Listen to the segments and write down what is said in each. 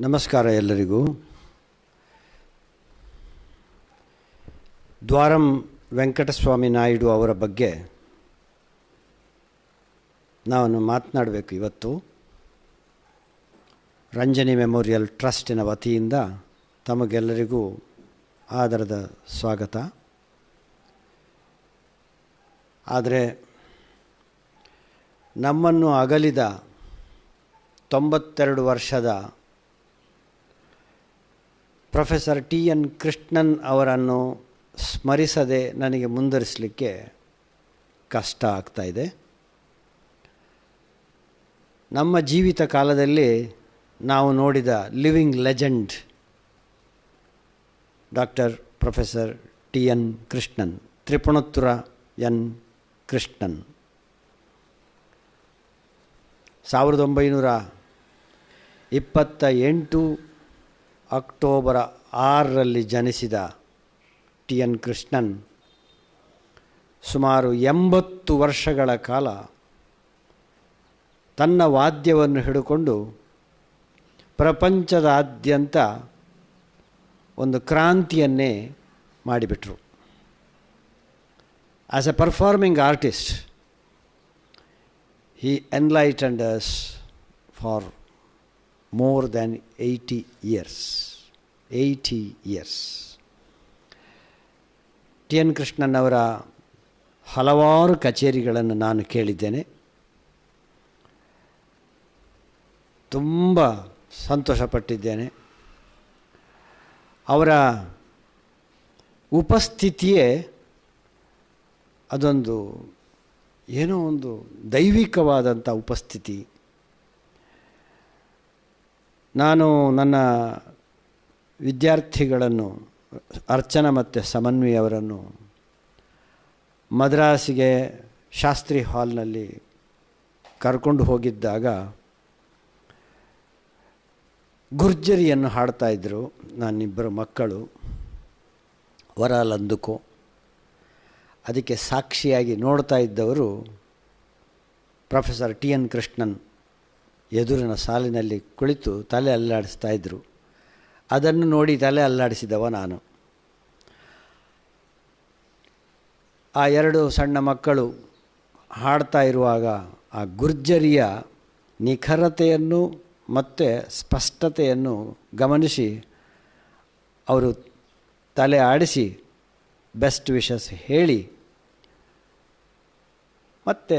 ನಮಸ್ಕಾರ ಎಲ್ಲರಿಗೂ. ದ್ವಾರಂ ವೆಂಕಟಸ್ವಾಮಿ ನಾಯ್ಡು ಅವರ ಬಗ್ಗೆ ನಾನು ಮಾತನಾಡಬೇಕು ಇವತ್ತು. ರಂಜನಿ ಮೆಮೋರಿಯಲ್ ಟ್ರಸ್ಟಿನ ವತಿಯಿಂದ ತಮಗೆಲ್ಲರಿಗೂ ಆದರದ ಸ್ವಾಗತ. ಆದರೆ ನಮ್ಮನ್ನು ಅಗಲಿದ 92 ವರ್ಷದ ಪ್ರೊಫೆಸರ್ ಟಿ.ಎನ್. ಕೃಷ್ಣನ್ ಅವರನ್ನು ಸ್ಮರಿಸದೆ ನನಗೆ ಮುಂದುವರಿಸಲಿಕ್ಕೆ ಕಷ್ಟ ಆಗ್ತಾಯಿದೆ. ನಮ್ಮ ಜೀವಿತ ಕಾಲದಲ್ಲಿ ನಾವು ನೋಡಿದ living legend doctor professor T N. Krishnan, Tripunithura N. Krishnan 1928 October 6 ಜನಿಸಿದ ಟಿ.ಎನ್. ಕೃಷ್ಣನ್ ಸುಮಾರು 80 ವರ್ಷಗಳ ಕಾಲ ತನ್ನ ವಾದ್ಯವನ್ನು ಹಿಡಿದುಕೊಂಡು ಪ್ರಪಂಚದಾದ್ಯಂತ ಒಂದು ಕ್ರಾಂತಿಯನ್ನೇ ಮಾಡಿಬಿಟ್ರು. As A performing artist he enlightened us for more than 80 years. T N Krishnan ಅವರ ಹಲವಾರು ಕಚೇರಿಗಳನ್ನು ನಾನು ಕೇಳಿದ್ದೇನೆ. ತುಂಬ ಸಂತೋಷಪಟ್ಟಿದ್ದೇನೆ. ಅವರ ಉಪಸ್ಥಿತಿಯೇ ಅದೊಂದು ಏನೋ ಒಂದು ದೈವಿಕವಾದಂಥ ಉಪಸ್ಥಿತಿ. ನಾನು ನನ್ನ ವಿದ್ಯಾರ್ಥಿಗಳನ್ನು ಅರ್ಚನಾ ಮತ್ತು ಸಮನ್ವಿ ಅವರನ್ನು ಮದ್ರಾಸಿಗೆ ಶಾಸ್ತ್ರಿ ಹಾಲ್ನಲ್ಲಿ ಕರ್ಕೊಂಡು ಹೋಗಿದ್ದಾಗ ಗುರ್ಜರಿಯನ್ನು ಹಾಡ್ತಾಯಿದ್ರು ನನ್ನಿಬ್ಬರು ಮಕ್ಕಳು, ವರಾಲಂದುಕೋ. ಅದಕ್ಕೆ ಸಾಕ್ಷಿಯಾಗಿ ನೋಡ್ತಾ ಇದ್ದವರು ಪ್ರೊಫೆಸರ್ ಟಿ.ಎನ್. ಕೃಷ್ಣನ್ ಎದುರಿನ ಸಾಲಿನಲ್ಲಿ ಕುಳಿತು ತಲೆ ಅಲ್ಲಾಡಿಸ್ತಾ ಇದ್ದರು. ಅದನ್ನು ನೋಡಿ ತಲೆ ಅಲ್ಲಾಡಿಸಿದವ ನಾನು. ಆ 2 ಸಣ್ಣ ಮಕ್ಕಳು ಹಾಡ್ತಾ ಇರುವಾಗ ಆ ಗುರ್ಜರಿಯ ನಿಖರತೆಯನ್ನು ಮತ್ತು ಸ್ಪಷ್ಟತೆಯನ್ನು ಗಮನಿಸಿ ಅವರು ತಲೆ ಆಡಿಸಿ ಬೆಸ್ಟ್ ವಿಶಸ್ ಹೇಳಿ ಮತ್ತು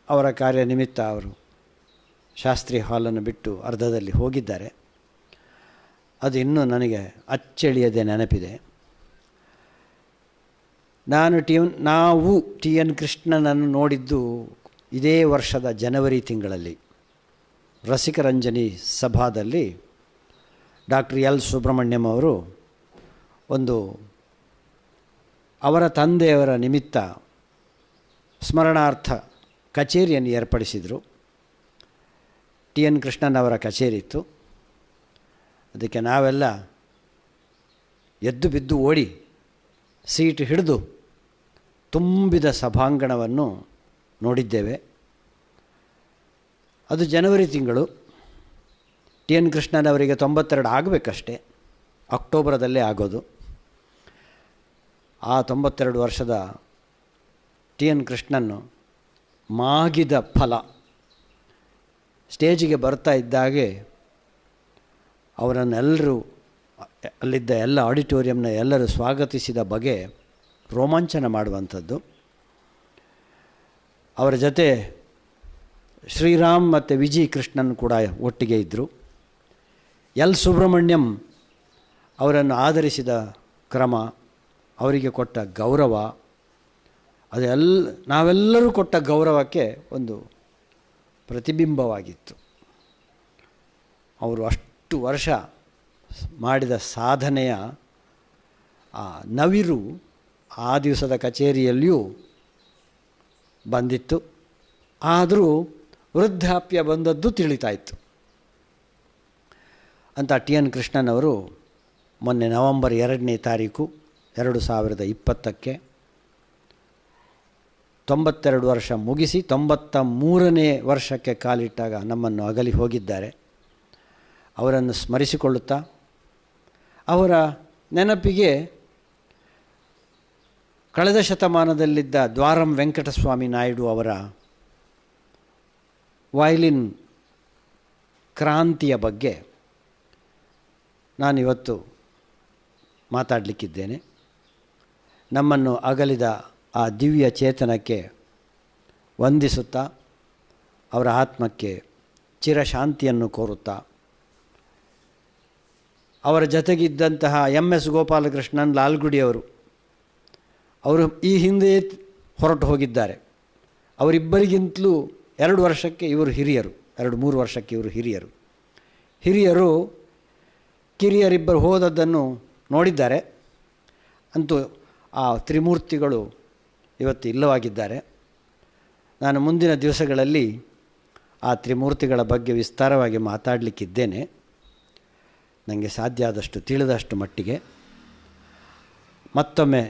ಅವರ ಕಾರ್ಯನಿಮಿತ್ತ ಅವರು ಶಾಸ್ತ್ರಿ ಹಾಲನ್ನು ಬಿಟ್ಟು ಅರ್ಧದಲ್ಲಿ ಹೋಗಿದ್ದಾರೆ. ಅದು ಇನ್ನೂ ನನಗೆ ಅಚ್ಚಳಿಯದೆ ನೆನಪಿದೆ. ನಾವು ಟಿ ಎನ್ ಕೃಷ್ಣನನ್ನು ನೋಡಿದ್ದು ಇದೇ ವರ್ಷದ ಜನವರಿ ತಿಂಗಳಲ್ಲಿ ರಸಿಕರಂಜನಿ ಸಭಾದಲ್ಲಿ ಡಾಕ್ಟರ್ ಎಲ್. ಸುಬ್ರಹ್ಮಣ್ಯಂ ಅವರು ಒಂದು ಅವರ ತಂದೆಯವರ ನಿಮಿತ್ತ ಸ್ಮರಣಾರ್ಥ ಕಚೇರಿಯನ್ನು ಏರ್ಪಡಿಸಿದರು. ಟಿ ಎನ್ ಕೃಷ್ಣನ್ ಅವರ ಕಚೇರಿ ಇತ್ತು. ಅದಕ್ಕೆ ನಾವೆಲ್ಲ ಎದ್ದು ಬಿದ್ದು ಓಡಿ ಸೀಟ್ ಹಿಡಿದು ತುಂಬಿದ ಸಭಾಂಗಣವನ್ನು ನೋಡಿದ್ದೇವೆ. ಅದು ಜನವರಿ ತಿಂಗಳು. ಟಿ ಎನ್ ಕೃಷ್ಣನ್ ಅವರಿಗೆ 92 ಆಗಬೇಕಷ್ಟೇ, ಅಕ್ಟೋಬರದಲ್ಲೇ ಆಗೋದು. ಆ 92 ವರ್ಷದ ಟಿ ಎನ್ ಕೃಷ್ಣನ್ನು ಮಾಗಿದ ಫಲ. ಸ್ಟೇಜಿಗೆ ಬರ್ತಾ ಇದ್ದಾಗೆ ಅವರನ್ನೆಲ್ಲರೂ ಅಲ್ಲಿದ್ದ ಎಲ್ಲ ಆಡಿಟೋರಿಯಂನ ಎಲ್ಲರೂ ಸ್ವಾಗತಿಸಿದ ಬಗೆ ರೋಮಾಂಚನ ಮಾಡುವಂಥದ್ದು. ಅವರ ಜೊತೆ ಶ್ರೀರಾಮ್ ಮತ್ತು ವಿಜಯ್ ಕೃಷ್ಣನ್ ಕೂಡ ಒಟ್ಟಿಗೆ ಇದ್ದರು. ಎಲ್. ಸುಬ್ರಹ್ಮಣ್ಯಂ ಅವರನ್ನು ಆಧರಿಸಿದ ಕ್ರಮ, ಅವರಿಗೆ ಕೊಟ್ಟ ಗೌರವ, ನಾವೆಲ್ಲರೂ ಕೊಟ್ಟ ಗೌರವಕ್ಕೆ ಒಂದು ಪ್ರತಿಬಿಂಬವಾಗಿತ್ತು. ಅವರು ಅಷ್ಟು ವರ್ಷ ಮಾಡಿದ ಸಾಧನೆಯ ಆ ನವಿರು ಆ ದಿವಸದ ಕಚೇರಿಯಲ್ಲಿಯೂ ಬಂದಿತ್ತು. ಆದರೂ ವೃದ್ಧಾಪ್ಯ ಬಂದದ್ದು ತಿಳಿತಾಯಿತ್ತು ಅಂತ ಟಿ ಎನ್ ಕೃಷ್ಣನ್ ಅವರು ಮೊನ್ನೆ ನವಂಬರ್ 2 2020 92 ವರ್ಷ ಮುಗಿಸಿ 93ನೇ ವರ್ಷಕ್ಕೆ ಕಾಲಿಟ್ಟಾಗ ನಮ್ಮನ್ನು ಅಗಲಿ ಹೋಗಿದ್ದಾರೆ. ಅವರನ್ನು ಸ್ಮರಿಸಿಕೊಳ್ಳುತ್ತಾ ಅವರ ನೆನಪಿಗೆ ಕಳೆದ ಶತಮಾನದಲ್ಲಿದ್ದ ದ್ವಾರಂ ವೆಂಕಟಸ್ವಾಮಿ ನಾಯ್ಡು ಅವರ ವಯಲಿನ್ ಕ್ರಾಂತಿಯ ಬಗ್ಗೆ ನಾನಿವತ್ತು ಮಾತಾಡಲಿಕ್ಕಿದ್ದೇನೆ. ನಮ್ಮನ್ನು ಅಗಲಿದ ಆ ದಿವ್ಯ ಚೇತನಕ್ಕೆ ವಂದಿಸುತ್ತಾ ಅವರ ಆತ್ಮಕ್ಕೆ ಚಿರಶಾಂತಿಯನ್ನು ಕೋರುತ್ತಾ ಅವರ ಜೊತೆಗಿದ್ದಂತಹ MS ಗೋಪಾಲಕೃಷ್ಣನ್ ಲಾಲ್ಗುಡಿಯವರು ಅವರು ಈ ಹಿಂದೆ ಹೊರಟು ಹೋಗಿದ್ದಾರೆ. ಅವರಿಬ್ಬರಿಗಿಂತಲೂ 2 ವರ್ಷಕ್ಕೆ ಇವರು ಹಿರಿಯರು, 2-3 ವರ್ಷಕ್ಕೆ ಇವರು ಹಿರಿಯರು ಕಿರಿಯರಿಬ್ಬರು ಹೋದದ್ದನ್ನು ನೋಡಿದ್ದಾರೆ. ಅಂತೂ ಆ ತ್ರಿಮೂರ್ತಿಗಳು ಇವತ್ತು ಇಲ್ಲವಾಗಿದ್ದಾರೆ. ನಾನು ಮುಂದಿನ ದಿವಸಗಳಲ್ಲಿ ಆ ತ್ರಿಮೂರ್ತಿಗಳ ಬಗ್ಗೆ ವಿಸ್ತಾರವಾಗಿ ಮಾತಾಡಲಿಕ್ಕಿದ್ದೇನೆ, ನನಗೆ ಸಾಧ್ಯ ಆದಷ್ಟು ತಿಳಿದಷ್ಟು ಮಟ್ಟಿಗೆ. ಮತ್ತೊಮ್ಮೆ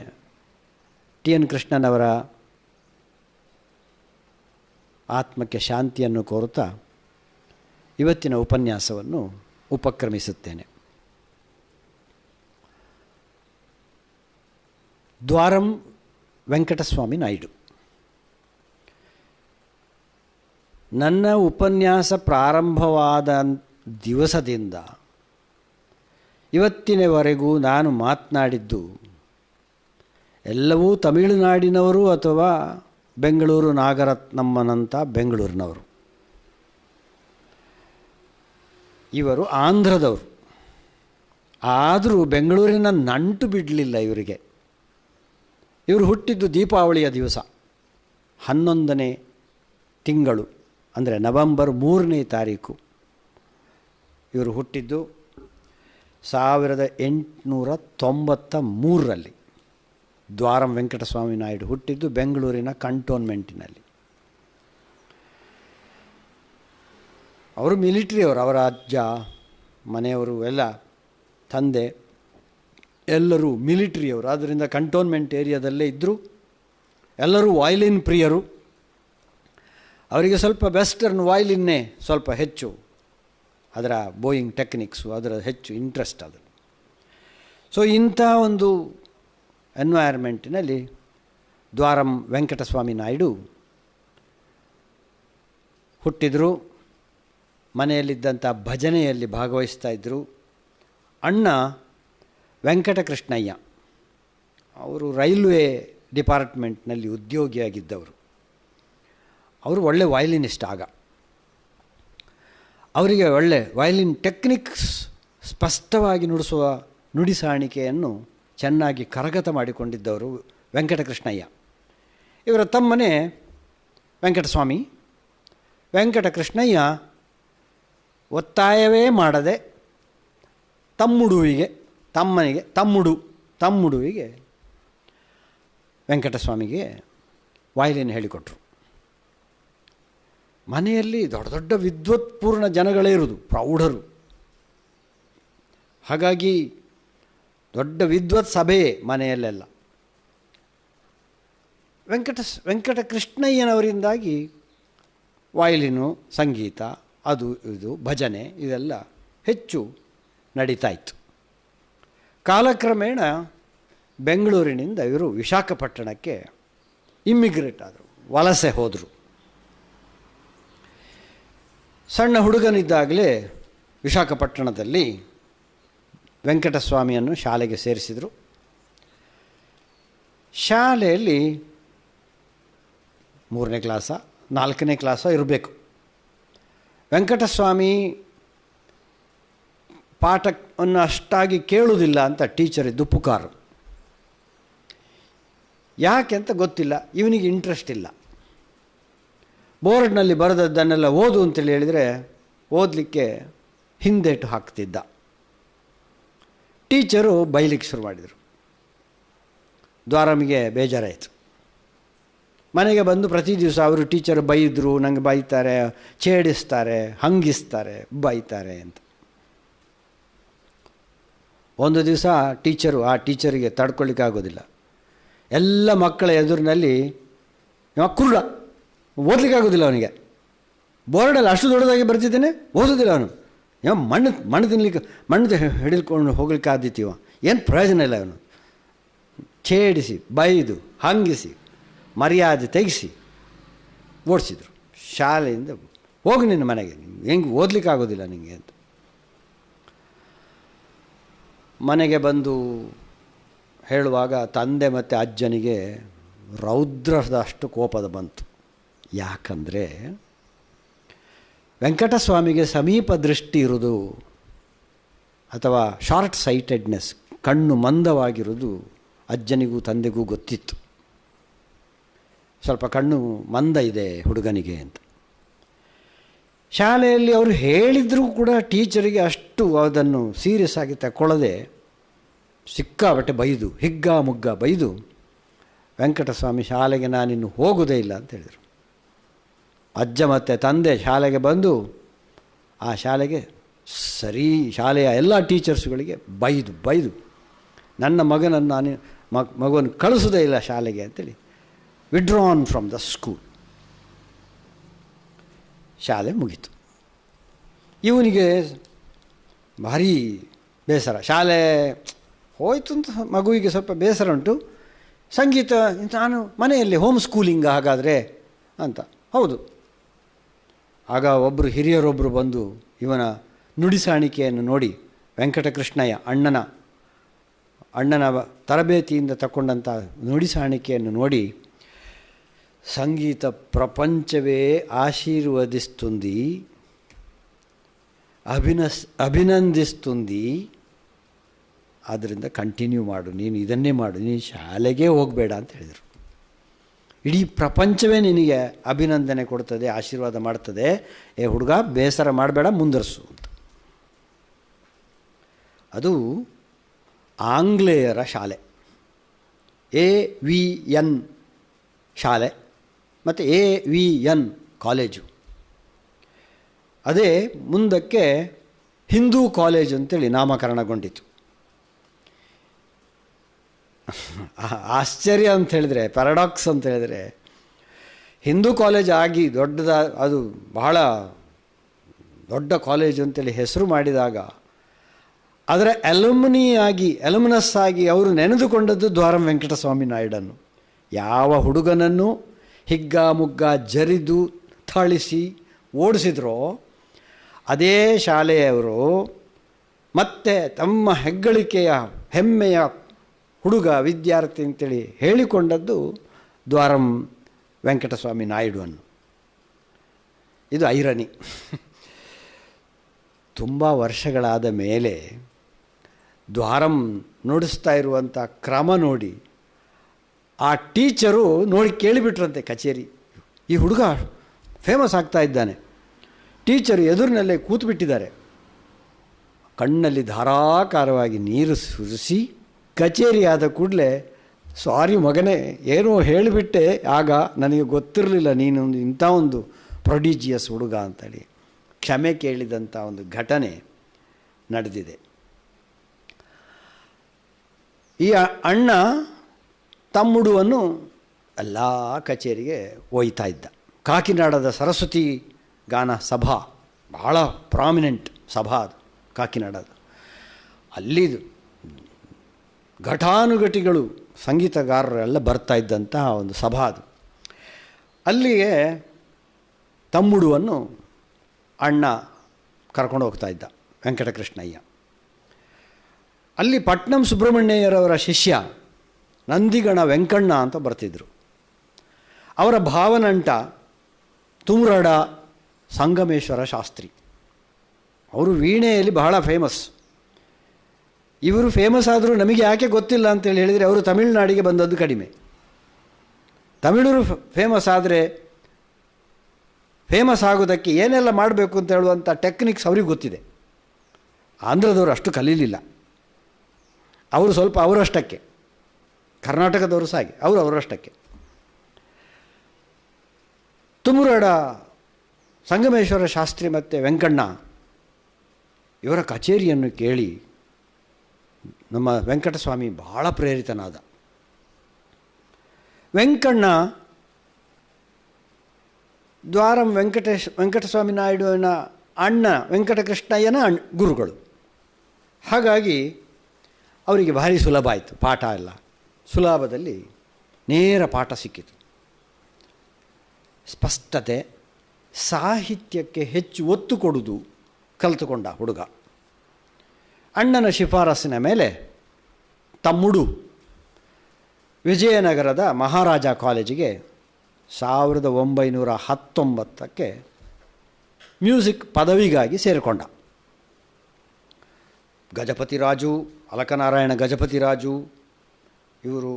TN ಕೃಷ್ಣನವರ ಆತ್ಮಕ್ಕೆ ಶಾಂತಿಯನ್ನು ಕೋರುತ್ತಾ ಇವತ್ತಿನ ಉಪನ್ಯಾಸವನ್ನು ಉಪಕ್ರಮಿಸುತ್ತೇನೆ. ದ್ವಾರಂ ವೆಂಕಟಸ್ವಾಮಿ ನಾಯ್ಡು. ನನ್ನ ಉಪನ್ಯಾಸ ಪ್ರಾರಂಭವಾದ ದಿವಸದಿಂದ ಇವತ್ತಿನವರೆಗೂ ನಾನು ಮಾತನಾಡಿದ್ದು ಎಲ್ಲವೂ ತಮಿಳುನಾಡಿನವರು ಅಥವಾ ಬೆಂಗಳೂರು ನಾಗರತ್ನಮ್ಮನಂಥ ಬೆಂಗಳೂರಿನವರು. ಇವರು ಆಂಧ್ರದವರು, ಆದರೂ ಬೆಂಗಳೂರಿನ ನಂಟು ಬಿಡಲಿಲ್ಲ ಇವರಿಗೆ. ಇವರು ಹುಟ್ಟಿದ್ದು ದೀಪಾವಳಿಯ ದಿವಸ 11ನೇ ತಿಂಗಳು, ಅಂದರೆ ನವೆಂಬರ್ 3ನೇ ತಾರೀಕು ಇವರು ಹುಟ್ಟಿದ್ದು 1893ರಲ್ಲಿ. ದ್ವಾರಂ ವೆಂಕಟಸ್ವಾಮಿ ನಾಯ್ಡು ಹುಟ್ಟಿದ್ದು ಬೆಂಗಳೂರಿನ ಕಂಟೋನ್ಮೆಂಟಿನಲ್ಲಿ. ಅವರು ಮಿಲಿಟ್ರಿಯವರು, ಅವರ ಅಜ್ಜ ಮನೆಯವರು ಎಲ್ಲ ತಂದೆ ಎಲ್ಲರೂ ಮಿಲಿಟ್ರಿಯವರು. ಆದ್ದರಿಂದ ಕಂಟೋನ್ಮೆಂಟ್ ಏರಿಯಾದಲ್ಲೇ ಇದ್ದರು. ಎಲ್ಲರೂ ವಯಲಿನ್ ಪ್ರಿಯರು. ಅವರಿಗೆ ಸ್ವಲ್ಪ ವೆಸ್ಟರ್ನ್ ವಯಲಿನ್ನೇ ಸ್ವಲ್ಪ ಹೆಚ್ಚು, ಅದರ ಬೋಯಿಂಗ್ ಟೆಕ್ನಿಕ್ಸು ಅದರ ಹೆಚ್ಚು ಇಂಟ್ರೆಸ್ಟ್ ಅದು. ಸೊ ಇಂಥ ಒಂದು ಎನ್ವೈರ್ಮೆಂಟಿನಲ್ಲಿ ದ್ವಾರಂ ವೆಂಕಟಸ್ವಾಮಿ ನಾಯ್ಡು ಹುಟ್ಟಿದರು. ಮನೆಯಲ್ಲಿದ್ದಂಥ ಭಜನೆಯಲ್ಲಿ ಭಾಗವಹಿಸ್ತಾ ಇದ್ದರು. ಅಣ್ಣ ವೆಂಕಟಕೃಷ್ಣಯ್ಯ ಅವರು ರೈಲ್ವೆ ಡಿಪಾರ್ಟ್ಮೆಂಟ್ನಲ್ಲಿ ಉದ್ಯೋಗಿಯಾಗಿದ್ದವರು. ಅವರು ಒಳ್ಳೆ ವಯಲಿನಿಸ್ಟ್. ಆಗ ಅವರಿಗೆ ಒಳ್ಳೆ ವಯಲಿನ್ ಟೆಕ್ನಿಕ್ಸ್ ಸ್ಪಷ್ಟವಾಗಿ ನುಡಿಸುವ ನುಡಿಸಾಣಿಕೆಯನ್ನು ಚೆನ್ನಾಗಿ ಕರಗತ ಮಾಡಿಕೊಂಡಿದ್ದವರು ವೆಂಕಟಕೃಷ್ಣಯ್ಯ. ಇವರ ತಮ್ಮನೇ ವೆಂಕಟಸ್ವಾಮಿ. ವೆಂಕಟಕೃಷ್ಣಯ್ಯ ಒತ್ತಾಯವೇ ಮಾಡದೆ ತಮ್ಮುಡುವಿಗೆ ವೆಂಕಟಸ್ವಾಮಿಗೆ ವಯಲಿನ್ ಹೇಳಿಕೊಟ್ರು. ಮನೆಯಲ್ಲಿ ದೊಡ್ಡ ದೊಡ್ಡ ವಿದ್ವತ್ಪೂರ್ಣ ಜನಗಳೇ ಇರುವುದು, ಪ್ರೌಢರು. ಹಾಗಾಗಿ ದೊಡ್ಡ ವಿದ್ವತ್ ಸಭೆಯೇ ಮನೆಯಲ್ಲೆಲ್ಲ. ವೆಂಕಟಕೃಷ್ಣಯ್ಯನವರಿಂದಾಗಿ ವಯಲಿನು, ಸಂಗೀತ, ಅದು ಇದು ಭಜನೆ ಇದೆಲ್ಲ ಹೆಚ್ಚು ನಡೀತಾ ಇತ್ತು. ಕಾಲಕ್ರಮೇಣ ಬೆಂಗಳೂರಿನಿಂದ ಇವರು ವಿಶಾಖಪಟ್ಟಣಕ್ಕೆ ಇಮ್ಮಿಗ್ರೇಟ್ ಆದರು, ವಲಸೆ ಹೋದರು. ಸಣ್ಣ ಹುಡುಗನಿದ್ದಾಗಲೇ ವಿಶಾಖಪಟ್ಟಣದಲ್ಲಿ ವೆಂಕಟಸ್ವಾಮಿಯನ್ನು ಶಾಲೆಗೆ ಸೇರಿಸಿದರು. ಶಾಲೆಯಲ್ಲಿ 3ನೇ ಕ್ಲಾಸ 4ನೇ ಕ್ಲಾಸ ಇರಬೇಕು. ವೆಂಕಟಸ್ವಾಮಿ ಪಾಠವನ್ನು ಅಷ್ಟಾಗಿ ಕೇಳುವುದಿಲ್ಲ ಅಂತ ಟೀಚರ್ ಇದ್ದು ಪುಕಾರು. ಯಾಕೆ ಅಂತ ಗೊತ್ತಿಲ್ಲ, ಇವನಿಗೆ ಇಂಟ್ರೆಸ್ಟ್ ಇಲ್ಲ. ಬೋರ್ಡ್ನಲ್ಲಿ ಬರೆದದ್ದನ್ನೆಲ್ಲ ಓದು ಅಂತೇಳಿ ಹೇಳಿದರೆ ಓದಲಿಕ್ಕೆ ಹಿಂದೇಟು ಹಾಕ್ತಿದ್ದ. ಟೀಚರು ಬೈಲಿಕ್ಕೆ ಶುರು ಮಾಡಿದರು. ದ್ವಾರಮಿಗೆ ಬೇಜಾರಾಯಿತು. ಮನೆಗೆ ಬಂದು ಪ್ರತಿ ದಿವಸ ಅವರು ಟೀಚರ್ ಬೈದರು, ನನಗೆ ಬೈತಾರೆ, ಛೇಡಿಸ್ತಾರೆ, ಹಂಗಿಸ್ತಾರೆ, ಬೈತಾರೆ ಅಂತ. ಒಂದು ದಿವಸ ಆ ಟೀಚರಿಗೆ ತಡ್ಕೊಳ್ಳಿಕ್ಕಾಗೋದಿಲ್ಲ. ಎಲ್ಲ ಮಕ್ಕಳ ಎದುರಿನಲ್ಲಿ ಕುರುಡ, ಓದಲಿಕ್ಕಾಗೋದಿಲ್ಲ ಅವನಿಗೆ. ಬೋರ್ಡಲ್ಲಿ ಅಷ್ಟು ದೊಡ್ಡದಾಗಿ ಬರ್ತಿದ್ದೇನೆ, ಓದೋದಿಲ್ಲ ಅವನು. ಮಣ್ಣು ತಿನ್ಲಿಕ್ಕೆ ಮಣ್ಣು ಹಿಡಿದುಕೊಂಡು ಹೋಗ್ಲಿಕ್ಕೆ ಆದಿತ್ತೀವ, ಏನು ಪ್ರಯೋಜನ ಇಲ್ಲ. ಅವನು ಛೇಡಿಸಿ ಬೈದು ಹಂಗಿಸಿ ಮರ್ಯಾದೆ ತೆಗೆಸಿ ಓಡಿಸಿದ್ರು ಶಾಲೆಯಿಂದ. ಹೋಗಿ ನಿನ್ನ ಮನೆಗೆ, ಹೆಂಗೆ ಓದಲಿಕ್ಕೆ ಆಗೋದಿಲ್ಲ ನಿನಗೆ ಅಂತ. ಮನೆಗೆ ಬಂದು ಹೇಳುವಾಗ ತಂದೆ ಮತ್ತು ಅಜ್ಜನಿಗೆ ರೌದ್ರದಷ್ಟು ಕೋಪದ ಬಂತು. ಯಾಕಂದರೆ ವೆಂಕಟಸ್ವಾಮಿಗೆ ಸಮೀಪ ದೃಷ್ಟಿ ಇರೋದು ಅಥವಾ ಶಾರ್ಟ್ ಸೈಟೆಡ್ನೆಸ್, ಕಣ್ಣು ಮಂದವಾಗಿರೋದು ಅಜ್ಜನಿಗೂ ತಂದೆಗೂ ಗೊತ್ತಿತ್ತು. ಸ್ವಲ್ಪ ಕಣ್ಣು ಮಂದ ಇದೆ ಹುಡುಗನಿಗೆ ಅಂತ. ಶಾಲೆಯಲ್ಲಿ ಅವರು ಹೇಳಿದರೂ ಕೂಡ ಟೀಚರಿಗೆ ಅಷ್ಟು ಅದನ್ನು ಸೀರಿಯಸ್ ಆಗಿ ತಗೊಳ್ಳದೆ ಸಿಕ್ಕಾಬಟ್ಟೆ ಬೈದು, ಹಿಗ್ಗ ಮುಗ್ಗ ಬೈದು, ವೆಂಕಟಸ್ವಾಮಿ ಶಾಲೆಗೆ ನಾನಿನ್ನು ಹೋಗೋದೇ ಇಲ್ಲ ಅಂತ ಹೇಳಿದರು. ಅಜ್ಜ ಮತ್ತು ತಂದೆ ಶಾಲೆಗೆ ಬಂದು ಆ ಶಾಲೆಗೆ ಶಾಲೆಯ ಎಲ್ಲ ಟೀಚರ್ಸ್ಗಳಿಗೆ ಬೈದು ನನ್ನ ಮಗನನ್ನು ಮಗುವನ್ನು ಕಳಿಸೋದೇ ಇಲ್ಲ ಶಾಲೆಗೆ ಅಂತೇಳಿ ವಿಡ್ರಾನ್ ಫ್ರಮ್ ದ ಸ್ಕೂಲ್. ಶಾಲೆ ಮುಗೀತು. ಇವನಿಗೆ ಭಾರೀ ಬೇಸರ. ಶಾಲೆ ಹೋಯ್ತು ಅಂತ ಮಗುವಿಗೆ ಸ್ವಲ್ಪ ಬೇಸರ ಉಂಟು. ಸಂಗೀತ ನಾನು ಮನೆಯಲ್ಲಿ ಹೋಮ್ ಸ್ಕೂಲಿಂಗ್ ಹಾಗಾದರೆ ಅಂತ. ಹೌದು. ಆಗ ಒಬ್ಬರು ಹಿರಿಯರೊಬ್ಬರು ಬಂದು ಇವನ ನುಡಿಸಾಣಿಕೆಯನ್ನು ನೋಡಿ, ವೆಂಕಟಕೃಷ್ಣಯ್ಯ ಅಣ್ಣನ ತರಬೇತಿಯಿಂದ ತಗೊಂಡಂಥ ನುಡಿಸಾಣಿಕೆಯನ್ನು ನೋಡಿ, ಸಂಗೀತ ಪ್ರಪಂಚವೇ ఆశీర్వదిస్తుంది, ಅಭಿನಂದಿస్తుంది, ಆದ್ದರಿಂದ ಕಂಟಿನ್ಯೂ ಮಾಡು, ನೀನು ಇದನ್ನೇ ಮಾಡು, ನೀನು ಶಾಲೆಗೆ ಹೋಗಬೇಡ ಅಂತ ಹೇಳಿದರು. ಇಡೀ ಪ್ರಪಂಚವೇ ನಿನಗೆ ಅಭಿನಂದನೆ ಕೊಡ್ತದೆ, ಆಶೀರ್ವಾದ ಮಾಡ್ತದೆ, ಏ ಹುಡುಗ ಬೇಸರ ಮಾಡಬೇಡ, ಮುಂದುವರಿಸು ಅಂತ. ಅದು ಆಂಗ್ಲೇಯರ ಶಾಲೆ, AVN ಶಾಲೆ ಮತ್ತು AVN ಕಾಲೇಜು. ಅದೇ ಮುಂದಕ್ಕೆ ಹಿಂದೂ ಕಾಲೇಜ್ ಅಂತೇಳಿ ನಾಮಕರಣಗೊಂಡಿತು. ಆಶ್ಚರ್ಯ ಅಂತ ಹೇಳಿದ್ರೆ, ಪ್ಯಾರಾಡಾಕ್ಸ್ ಅಂತ ಹೇಳಿದ್ರೆ, ಹಿಂದೂ ಕಾಲೇಜ್ ಆಗಿ ಅದು ಬಹಳ ದೊಡ್ಡ ಕಾಲೇಜು ಅಂತೇಳಿ ಹೆಸರು ಮಾಡಿದಾಗ ಅದರ ಎಲುಮಿನಸ್ ಆಗಿ ಅವರು ನೆನೆದುಕೊಂಡದ್ದು ದ್ವಾರಂ ವೆಂಕಟಸ್ವಾಮಿ ನಾಯ್ಡನ್ನು. ಯಾವ ಹುಡುಗನನ್ನು ಹಿಗ್ಗ ಮುಗ್ಗ ಜರಿದು ಥಳಿಸಿ ಓಡಿಸಿದ್ರೋ ಅದೇ ಶಾಲೆಯವರು ಮತ್ತೆ ತಮ್ಮ ಹೆಗ್ಗಳಿಕೆಯ ಹೆಮ್ಮೆಯ ಹುಡುಗ ವಿದ್ಯಾರ್ಥಿ ಅಂತೇಳಿ ಹೇಳಿಕೊಂಡದ್ದು ದ್ವಾರಂ ವೆಂಕಟಸ್ವಾಮಿ ನಾಯ್ಡುವನ್ನು. ಇದು ಐರನಿ. ತುಂಬ ವರ್ಷಗಳಾದ ಮೇಲೆ ದ್ವಾರಂ ನುಡಿಸ್ತಾ ಇರುವಂಥ ಕ್ರಮ ನೋಡಿ ಆ ಟೀಚರು ನೋಡಿ ಕೇಳಿಬಿಟ್ರಂತೆ ಕಚೇರಿ, ಈ ಹುಡುಗ ಫೇಮಸ್ ಆಗ್ತಾ ಇದ್ದಾನೆ. ಟೀಚರು ಎದುರಿನಲ್ಲೇ ಕೂತ್ಬಿಟ್ಟಿದ್ದಾರೆ. ಕಣ್ಣಲ್ಲಿ ಧಾರಾಕಾರವಾಗಿ ನೀರು ಸುರಿಸಿ ಕಚೇರಿ ಆದ ಕೂಡಲೇ, ಸಾರಿ ಮಗನೇ, ಏನೋ ಹೇಳಿಬಿಟ್ಟೆ, ಆಗ ನನಗೆ ಗೊತ್ತಿರಲಿಲ್ಲ ನೀನೊಂದು ಇಂಥ ಒಂದು ಪ್ರೊಡಿಜಿಯಸ್ ಹುಡುಗ ಅಂತೇಳಿ ಕ್ಷಮೆ ಕೇಳಿದಂಥ ಒಂದು ಘಟನೆ ನಡೆದಿದೆ. ಈ ಅಣ್ಣ ತಮ್ಮುಡುವನ್ನು ಎಲ್ಲ ಕಚೇರಿಗೆ ಒಯ್ತಾ ಇದ್ದ. ಕಾಕಿನಾಡದ ಸರಸ್ವತಿ ಗಾನ ಸಭಾ ಬಹಳ ಪ್ರಾಮಿನೆಂಟ್ ಸಭಾ ಅದು ಕಾಕಿನಾಡದು. ಅಲ್ಲಿ ಘಟಾನುಘಟಿಗಳು ಸಂಗೀತಗಾರರೆಲ್ಲ ಬರ್ತಾ ಇದ್ದಂತಹ ಒಂದು ಸಭಾ ಅದು. ಅಲ್ಲಿಗೆ ತಮ್ಮುಡುವನ್ನು ಅಣ್ಣ ಕರ್ಕೊಂಡು ಹೋಗ್ತಾ ಇದ್ದ ವೆಂಕಟಕೃಷ್ಣಯ್ಯ. ಅಲ್ಲಿ ಪಟ್ನಂ ಸುಬ್ರಹ್ಮಣ್ಯಯ್ಯರವರ ಶಿಷ್ಯ ನಂದಿಗಣ ವೆಂಕಣ್ಣ ಅಂತ ಬರ್ತಿದ್ರು. ಅವರ ಭಾವನಂಟ ತುಮ್ರಡ ಸಂಗಮೇಶ್ವರ ಶಾಸ್ತ್ರಿ. ಅವರು ವೀಣೆಯಲ್ಲಿ ಬಹಳ ಫೇಮಸ್. ಇವರು ಫೇಮಸ್ ಆದರೂ ನಮಗೆ ಯಾಕೆ ಗೊತ್ತಿಲ್ಲ ಅಂತೇಳಿ ಹೇಳಿದರೆ, ಅವರು ತಮಿಳುನಾಡಿಗೆ ಬಂದದ್ದು ಕಡಿಮೆ. ತಮಿಳರು ಫೇಮಸ್ ಆದರೆ ಫೇಮಸ್ ಆಗೋದಕ್ಕೆ ಏನೆಲ್ಲ ಮಾಡಬೇಕು ಅಂತ ಹೇಳುವಂಥ ಟೆಕ್ನಿಕ್ಸ್ ಅವ್ರಿಗೆ ಗೊತ್ತಿದೆ. ಆಂಧ್ರದವರು ಅಷ್ಟು ಕಲೀಲಿಲ್ಲ. ಅವರು ಸ್ವಲ್ಪ ಅವರಷ್ಟಕ್ಕೆ, ಕರ್ನಾಟಕದವರು ಸಾಗಿ ಅವರು ಅವರಷ್ಟಕ್ಕೆ. ತುಮುರಡ ಸಂಗಮೇಶ್ವರ ಶಾಸ್ತ್ರಿ ಮತ್ತು ವೆಂಕಣ್ಣ ಇವರ ಕಚೇರಿಯನ್ನು ಕೇಳಿ ನಮ್ಮ ವೆಂಕಟಸ್ವಾಮಿ ಬಹಳ ಪ್ರೇರಿತನಾದ. ವೆಂಕಣ್ಣ ದ್ವಾರಂ ವೆಂಕಟಸ್ವಾಮಿ ನಾಯ್ಡುವಿನ ಅಣ್ಣ ವೆಂಕಟಕೃಷ್ಣಯ್ಯನ ಗುರುಗಳು. ಹಾಗಾಗಿ ಅವರಿಗೆ ಭಾರಿ ಸುಲಭ ಆಯಿತು, ಪಾಠ ಎಲ್ಲ ಸುಲಭದಲ್ಲಿ ನೇರ ಪಾಠ ಸಿಕ್ಕಿತು. ಸ್ಪಷ್ಟತೆ, ಸಾಹಿತ್ಯಕ್ಕೆ ಹೆಚ್ಚು ಒತ್ತು ಕೊಡುವುದು ಕಲಿತುಕೊಂಡ ಹುಡುಗ. ಅಣ್ಣನ ಶಿಫಾರಸ್ಸಿನ ಮೇಲೆ ತಮ್ಮುಡು ವಿಜಯನಗರದ ಮಹಾರಾಜ ಕಾಲೇಜಿಗೆ 1919 ಮ್ಯೂಸಿಕ್ ಪದವಿಗಾಗಿ ಸೇರಿಕೊಂಡ. ಗಜಪತಿರಾಜು, ಅಲಕನಾರಾಯಣ ಗಜಪತಿರಾಜು, ಇವರು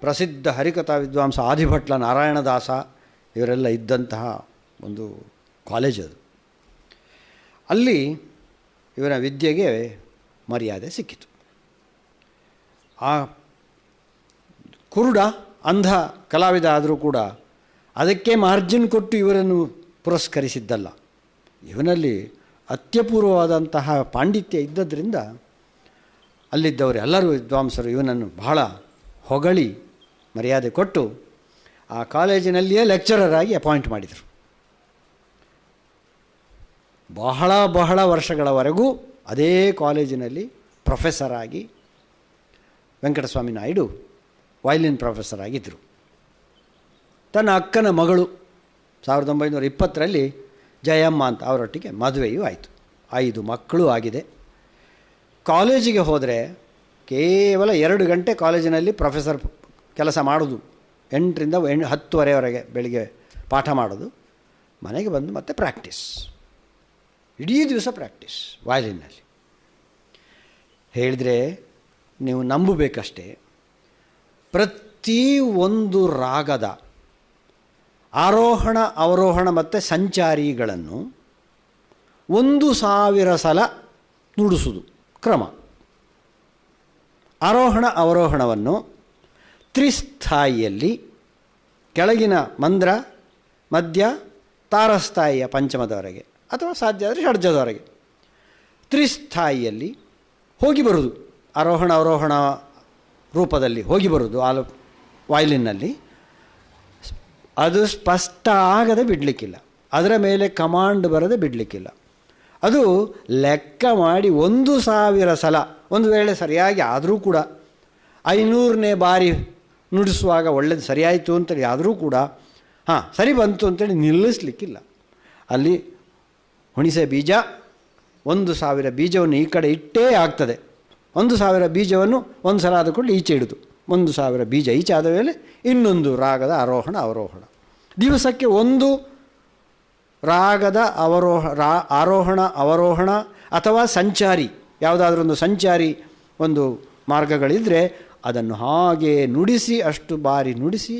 ಪ್ರಸಿದ್ಧ ಹರಿಕಥಾ ವಿದ್ವಾಂಸ ಆದಿಭಟ್ಲ ನಾರಾಯಣದಾಸ, ಇವರೆಲ್ಲ ಇದ್ದಂತಹ ಒಂದು ಕಾಲೇಜದು. ಅಲ್ಲಿ ಇವರ ವಿದ್ಯೆಗೆ ಮರ್ಯಾದೆ ಸಿಕ್ಕಿತು. ಆ ಕುರುಡ ಅಂಧ ಕಲಾವಿದ ಆದರೂ ಕೂಡ ಅದಕ್ಕೆ ಮಾರ್ಜಿನ್ ಕೊಟ್ಟು ಇವರನ್ನು ಪುರಸ್ಕರಿಸಿದ್ದಲ್ಲ. ಇವನಲ್ಲಿ ಅತ್ಯಪೂರ್ವವಾದಂತಹ ಪಾಂಡಿತ್ಯ ಇದ್ದದ್ರಿಂದ ಅಲ್ಲಿದ್ದವರು ಎಲ್ಲರೂ ವಿದ್ವಾಂಸರು ಇವನನ್ನು ಬಹಳ ಹೊಗಳಿ ಮರ್ಯಾದೆ ಕೊಟ್ಟು ಆ ಕಾಲೇಜಿನಲ್ಲಿಯೇ ಲೆಕ್ಚರರ್ ಆಗಿ ಅಪಾಯಿಂಟ್ ಮಾಡಿದರು. ಬಹಳ ವರ್ಷಗಳವರೆಗೂ ಅದೇ ಕಾಲೇಜಿನಲ್ಲಿ ಪ್ರೊಫೆಸರ್ ಆಗಿ ವೆಂಕಟಸ್ವಾಮಿ ನಾಯ್ಡು ವಯಲಿನ್ ಪ್ರೊಫೆಸರ್ ಆಗಿದ್ದರು. ತನ್ನ ಅಕ್ಕನ ಮಗಳು 1920 ಜಯಮ್ಮ ಅಂತ ಅವರೊಟ್ಟಿಗೆ ಮದುವೆಯೂ ಆಯಿತು. 5 ಮಕ್ಕಳು ಆಗಿದೆ. ಕಾಲೇಜಿಗೆ ಹೋದರೆ ಕೇವಲ 2 ಗಂಟೆ ಕಾಲೇಜಿನಲ್ಲಿ ಪ್ರೊಫೆಸರ್ ಕೆಲಸ ಮಾಡೋದು, 8ರಿಂದ 10ವರೆವರೆಗೆ ಬೆಳಿಗ್ಗೆ ಪಾಠ ಮಾಡೋದು, ಮನೆಗೆ ಬಂದು ಮತ್ತೆ ಪ್ರಾಕ್ಟೀಸ್, ಇಡೀ ದಿವಸ ಪ್ರಾಕ್ಟೀಸ್ ವಯಲಿನ್ನಲ್ಲಿ. ಹೇಳಿದರೆ ನೀವು ನಂಬಬೇಕಷ್ಟೇ, ಪ್ರತಿ ಒಂದು ರಾಗದ ಆರೋಹಣ ಅವರೋಹಣ ಮತ್ತು ಸಂಚಾರಿಗಳನ್ನು 1000 ಸಲ ನುಡಿಸುವುದು ಕ್ರಮ. ಆರೋಹಣ ಅವರೋಹಣವನ್ನು ತ್ರಿಸ್ಥಾಯಿಯಲ್ಲಿ ಕೆಳಗಿನ ಮಂದ್ರ, ಮಧ್ಯ, ತಾರಸ್ಥಾಯಿಯ ಪಂಚಮದವರೆಗೆ ಅಥವಾ ಸಾಧ್ಯ ಆದರೆ ಷಡ್ಜದವರೆಗೆ ತ್ರಿಸ್ಥಾಯಿಯಲ್ಲಿ ಹೋಗಿ ಬರುವುದು, ಆರೋಹಣ ಅವರೋಹಣ ರೂಪದಲ್ಲಿ ಹೋಗಿ ಬರುವುದು ವಯಲಿನ್ನಲ್ಲಿ. ಅದು ಸ್ಪಷ್ಟ ಆಗದೆ ಬಿಡಲಿಕ್ಕಿಲ್ಲ, ಅದರ ಮೇಲೆ ಕಮಾಂಡ್ ಬರದೆ ಬಿಡಲಿಕ್ಕಿಲ್ಲ. ಅದು ಲೆಕ್ಕ ಮಾಡಿ 1000 ಸಲ, ಒಂದು ವೇಳೆ ಸರಿಯಾಗಿ ಆದರೂ ಕೂಡ 500ನೇ ಬಾರಿ ನುಡಿಸುವಾಗ ಒಳ್ಳೆಯದು ಸರಿಯಾಯಿತು ಅಂತೇಳಿ ಆದರೂ ಕೂಡ ಸರಿ ಬಂತು ಅಂತೇಳಿ ನಿಲ್ಲಿಸಲಿಕ್ಕಿಲ್ಲ. ಅಲ್ಲಿ ಹುಣಿಸೆ ಬೀಜ 1000 ಬೀಜವನ್ನು ಈ ಕಡೆ ಇಟ್ಟೇ ಆಗ್ತದೆ. 1000 ಬೀಜವನ್ನು ಒಂದು ಸಲ ಆದ ಕೂಡಲೇ ಈಚೆ ಇಡುದು, 1000 ಬೀಜ ಈಚೆ ಆದ ಮೇಲೆ ಇನ್ನೊಂದು ರಾಗದ ಆರೋಹಣ ಅವರೋಹಣ. ದಿವಸಕ್ಕೆ ಒಂದು ರಾಗದ ಆರೋಹಣ ಅವರೋಹಣ ಅಥವಾ ಸಂಚಾರಿ, ಯಾವುದಾದ್ರೂ ಒಂದು ಸಂಚಾರಿ ಒಂದು ಮಾರ್ಗಗಳಿದ್ದರೆ ಅದನ್ನು ಹಾಗೆ ನುಡಿಸಿ, ಅಷ್ಟು ಬಾರಿ ನುಡಿಸಿ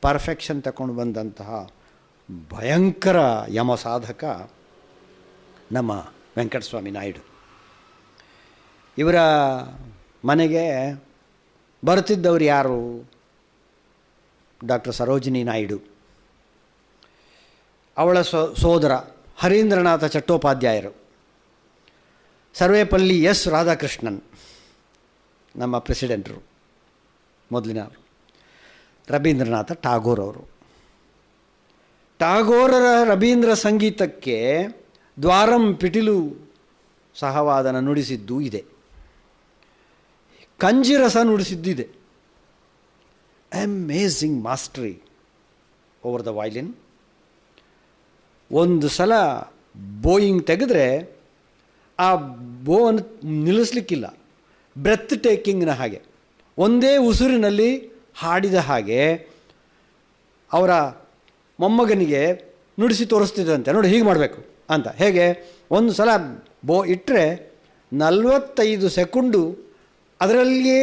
ಪರ್ಫೆಕ್ಷನ್ ತಗೊಂಡು ಬಂದಂತಹ ಭಯಂಕರ ಯಮ ಸಾಧಕ ನಮ್ಮ ವೆಂಕಟಸ್ವಾಮಿ ನಾಯ್ಡು. ಇವರ ಮನೆಗೆ ಬರ್ತಿದ್ದವರು ಯಾರು? ಡಾಕ್ಟರ್ ಸರೋಜಿನಿ ನಾಯ್ಡು, ಅವಳ ಸೋದರ ಹರೀಂದ್ರನಾಥ ಚಟ್ಟೋಪಾಧ್ಯಾಯರು, ಸರ್ವೇಪಲ್ಲಿ ಎಸ್ ರಾಧಾಕೃಷ್ಣನ್ ನಮ್ಮ ಪ್ರೆಸಿಡೆಂಟರು ಮೊದಲಿನ, ರವೀಂದ್ರನಾಥ ಟಾಗೋರ್ ಅವರು. ಟಾಗೋರರ ರವೀಂದ್ರ ಸಂಗೀತಕ್ಕೆ ದ್ವಾರಂ ಪಿಟೀಲು ಸಹವಾದನ ನುಡಿಸಿದ್ದೂ ಇದೆ, ಕಂಜಿರಸ ನುಡಿಸಿದ್ದು ಇದೆ. Amazing mastery over the violin. ಒಂದು ಸಲ ಬೋಯಿಂಗ್ ತೆಗೆದ್ರೆ ಆ ಬೋವನ್ನು ನಿಲ್ಲಿಸಲಿಕ್ಕಿಲ್ಲ, ಬ್ರೆತ್ ಟೇಕಿಂಗ್ನ ಹಾಗೆ ಒಂದೇ ಉಸಿರಿನಲ್ಲಿ ಹಾಡಿದ ಹಾಗೆ ಅವರ ಮೊಮ್ಮಗನಿಗೆ ನುಡಿಸಿ ತೋರಿಸ್ತಿದ್ದಂತೆ, ನೋಡಿ ಹೀಗೆ ಮಾಡಬೇಕು ಅಂತ. ಹೇಗೆ? ಒಂದು ಸಲ ಬೋ ಇಟ್ಟರೆ 45 ಸೆಕೆಂಡು ಅದರಲ್ಲಿಯೇ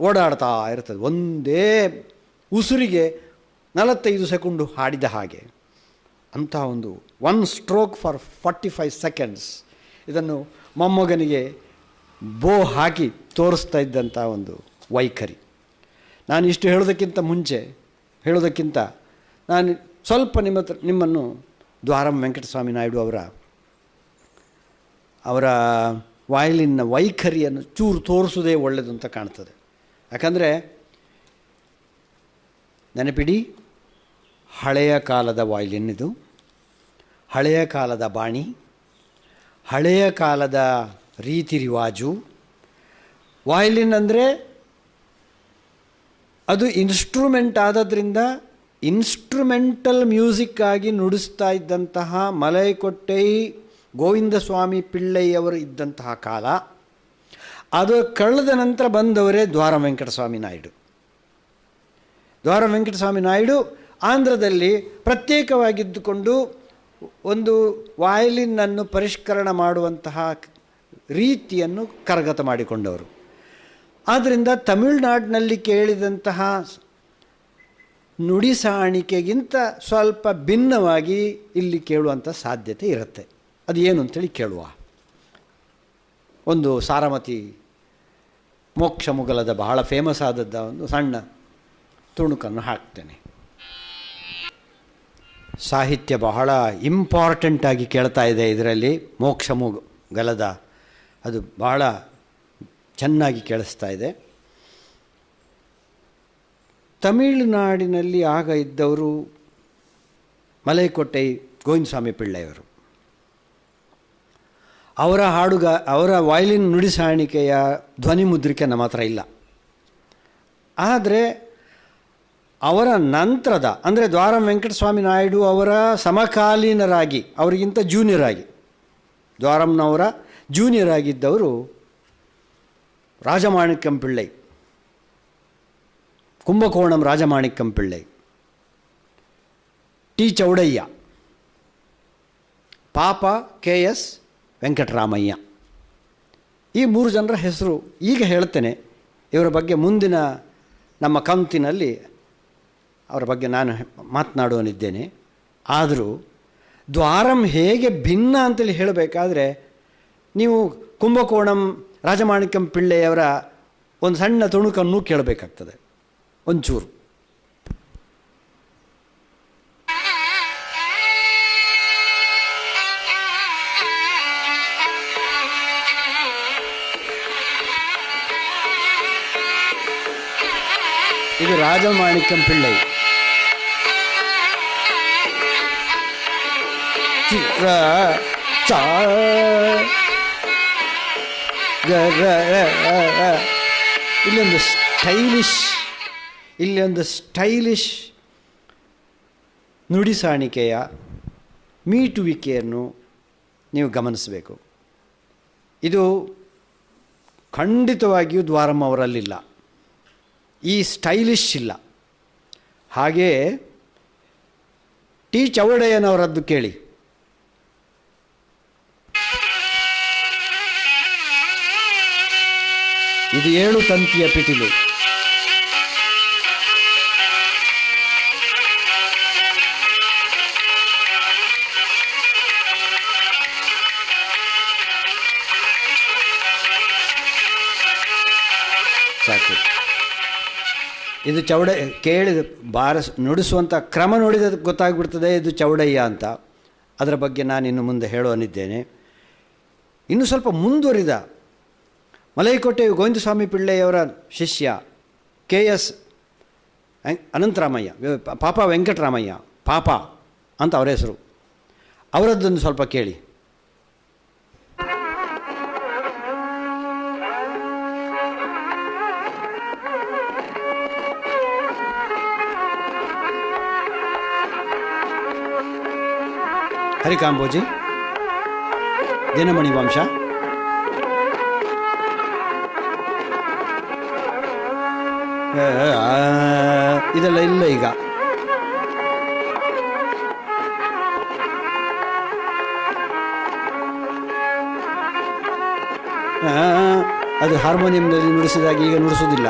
ಓಡಾಡ್ತಾ ಇರ್ತದೆ, ಒಂದೇ ಉಸಿರಿಗೆ 45 ಸೆಕೆಂಡು ಹಾಡಿದ ಹಾಗೆ. ಅಂಥ ಒಂದು 1 ಸ್ಟ್ರೋಕ್ ಫಾರ್ 45 ಸೆಕೆಂಡ್ಸ್ ಇದನ್ನು ಮೊಮ್ಮಗನಿಗೆ ಬೋ ಹಾಕಿ ತೋರಿಸ್ತಾ ಇದ್ದಂಥ ಒಂದು ವೈಖರಿ. ನಾನು ಇಷ್ಟು ಹೇಳೋದಕ್ಕಿಂತ ನಾನು ಸ್ವಲ್ಪ ನಿಮ್ಮನ್ನು ದ್ವಾರಂ ವೆಂಕಟಸ್ವಾಮಿ ನಾಯ್ಡು ಅವರ ವಯಲಿನ್ನ ವೈಖರಿಯನ್ನು ಚೂರು ತೋರಿಸೋದೇ ಒಳ್ಳೆಯದು ಅಂತ ಕಾಣ್ತದೆ. ಯಾಕಂದರೆ ನೆನಪಿಡಿ, ಹಳೆಯ ಕಾಲದ ವಯಲಿನ್ ಇದು, ಹಳೆಯ ಕಾಲದ ಬಾಣಿ, ಹಳೆಯ ಕಾಲದ ರೀತಿ ರಿವಾಜು. ವಯಲಿನ್ ಅಂದರೆ ಅದು ಇನ್ಸ್ಟ್ರೂಮೆಂಟ್ ಆದದ್ರಿಂದ ಇನ್ಸ್ಟ್ರೂಮೆಂಟಲ್ ಮ್ಯೂಸಿಕ್ ಆಗಿ ನುಡಿಸ್ತಾ ಇದ್ದಂತಹ ಮಲೈಕೊಟ್ಟೈ ಗೋವಿಂದ ಸ್ವಾಮಿ ಪಿಳ್ಳೈಯವರು ಇದ್ದಂತಹ ಕಾಲ. ಅದು ಕಳೆದ ನಂತರ ಬಂದವರೇ ದ್ವಾರಂ ವೆಂಕಟಸ್ವಾಮಿ ನಾಯ್ಡು. ದ್ವಾರಂ ವೆಂಕಟಸ್ವಾಮಿ ನಾಯ್ಡು ಆಂಧ್ರದಲ್ಲಿ ಪ್ರತ್ಯೇಕವಾಗಿದ್ದುಕೊಂಡು ಒಂದು ವಯಲಿನ್ನನ್ನು ಪರಿಷ್ಕರಣ ಮಾಡುವಂತಹ ರೀತಿಯನ್ನು ಕರಗತ ಮಾಡಿಕೊಂಡವರು. ಆದ್ದರಿಂದ ತಮಿಳುನಾಡಿನಲ್ಲಿ ಕೇಳಿದಂತಹ ನುಡಿ ಸಾಣಿಕೆಗಿಂತ ಸ್ವಲ್ಪ ಭಿನ್ನವಾಗಿ ಇಲ್ಲಿ ಕೇಳುವಂಥ ಸಾಧ್ಯತೆ ಇರುತ್ತೆ. ಅದು ಏನು ಅಂತೇಳಿ ಕೇಳುವ. ಒಂದು ಸಾರಮತಿ ಮೋಕ್ಷ ಮುಗಲದ ಬಹಳ ಫೇಮಸ್ ಆದದ್ದ ಒಂದು ಸಣ್ಣ ತುಣುಕನ್ನು ಹಾಕ್ತೇನೆ. ಸಾಹಿತ್ಯ ಬಹಳ ಇಂಪಾರ್ಟೆಂಟಾಗಿ ಕೇಳ್ತಾ ಇದೆ ಇದರಲ್ಲಿ. ಮೋಕ್ಷ ಮುಗಲದ ಅದು ಬಹಳ ಚೆನ್ನಾಗಿ ಕೇಳಿಸ್ತಾ ಇದೆ. ತಮಿಳುನಾಡಿನಲ್ಲಿ ಆಗ ಇದ್ದವರು ಮಲೈಕೊಟ್ಟೈ ಗೋವಿಂದಸ್ವಾಮಿ ಪಿಳ್ಳೈಯವರು. ಅವರ ವಯಲಿನ್ ನುಡಿ ಸಾಣಿಕೆಯ ಧ್ವನಿ ಮುದ್ರಿಕೆ ನಮ್ಮ ಹತ್ರ ಇಲ್ಲ. ಆದರೆ ಅವರ ನಂತರದ ಅಂದರೆ ದ್ವಾರಂ ವೆಂಕಟಸ್ವಾಮಿ ನಾಯ್ಡು ಅವರ ಸಮಕಾಲೀನರಾಗಿ, ಅವರಿಗಿಂತ ಜೂನಿಯರ್ ಆಗಿ, ದ್ವಾರಂನವರ ಜೂನಿಯರ್ ಆಗಿದ್ದವರು ರಾಜಮಾಣಿಕ್ಯಂ ಪಿಳ್ಳೈ, ಕುಂಭಕೋಣಂ ರಾಜಮಾಣಿಕ್ಯಂ ಪಿಳ್ಳೈ, ಟಿ ಚೌಡಯ್ಯ, ಪಾಪ KS ವೆಂಕಟರಾಮಯ್ಯ. ಈ 3 ಜನರ ಹೆಸರು ಈಗ ಹೇಳ್ತೇನೆ. ಇವರ ಬಗ್ಗೆ ಮುಂದಿನ ನಮ್ಮ ಕಂತಿನಲ್ಲಿ ಅವರ ಬಗ್ಗೆ ನಾನು ಮಾತನಾಡುವನಿದ್ದೇನೆ. ಆದರೂ ದ್ವಾರಂ ಹೇಗೆ ಭಿನ್ನ ಅಂತೇಳಿ ಹೇಳಬೇಕಾದ್ರೆ ನೀವು ಕುಂಭಕೋಣಂ ರಾಜಮಾಣಿಕ್ಯಂ ಪಿಳ್ಳೆಯವರ ಒಂದು ಸಣ್ಣ ತುಣುಕನ್ನು ಕೇಳಬೇಕಾಗ್ತದೆ ಒಂಚೂರು. ಇದು ರಾಜಮಾಣಿಕ್ಯಂ ಪಿಳ್ಳೈ. ಚಿತ್ರ ಚ ಇಲ್ಲೊಂದು ಸ್ಟೈಲಿಶ್ ನುಡಿ ಸಾಣಿಕೆಯ ಮೀಟುವಿಕೆಯನ್ನು ನೀವು ಗಮನಿಸಬೇಕು. ಇದು ಖಂಡಿತವಾಗಿಯೂ ದ್ವಾರಂ ಅವರಲ್ಲಿಲ್ಲ, ಈ ಸ್ಟೈಲಿಶ್ ಇಲ್ಲ. ಹಾಗೆಯೇ ಟಿ ಚೌಡಯ್ಯನವರದ್ದು ಕೇಳಿ. ಇದು 7 ತಂತಿಯ ಪಿಟೀಲು. ಸಾಕು. ಇದು ಕೇಳಿದ ನುಡಿಸುವಂಥ ಕ್ರಮ ನೋಡಿದ ಗೊತ್ತಾಗ್ಬಿಡ್ತದೆ ಇದು ಚೌಡಯ್ಯ ಅಂತ. ಅದರ ಬಗ್ಗೆ ನಾನು ಇನ್ನು ಮುಂದೆ ಹೇಳುವನಿದ್ದೇನೆ. ಇನ್ನು ಸ್ವಲ್ಪ ಮುಂದುವರಿದ ಮಲೈಕೊಟ್ಟೈ ಗೋವಿಂದಸ್ವಾಮಿ ಪಿಳ್ಳೆಯವರ ಶಿಷ್ಯ KS ಅನಂತರಾಮಯ್ಯ, ಪಾಪ ವೆಂಕಟರಾಮಯ್ಯ, ಪಾಪ ಅಂತ ಅವರ ಹೆಸರು. ಅವರದ್ದೊಂದು ಸ್ವಲ್ಪ ಕೇಳಿ. ಹರಿಕಾಂಬೋಜಿ, ದಿನಮಣಿ ವಂಶ, ಇದೆಲ್ಲ ಇಲ್ಲ ಈಗ. ಅದು ಹಾರ್ಮೋನಿಯಂನಲ್ಲಿ ನುಡಿಸಿದಾಗ ಈಗ ನುಡಿಸೋದಿಲ್ಲ.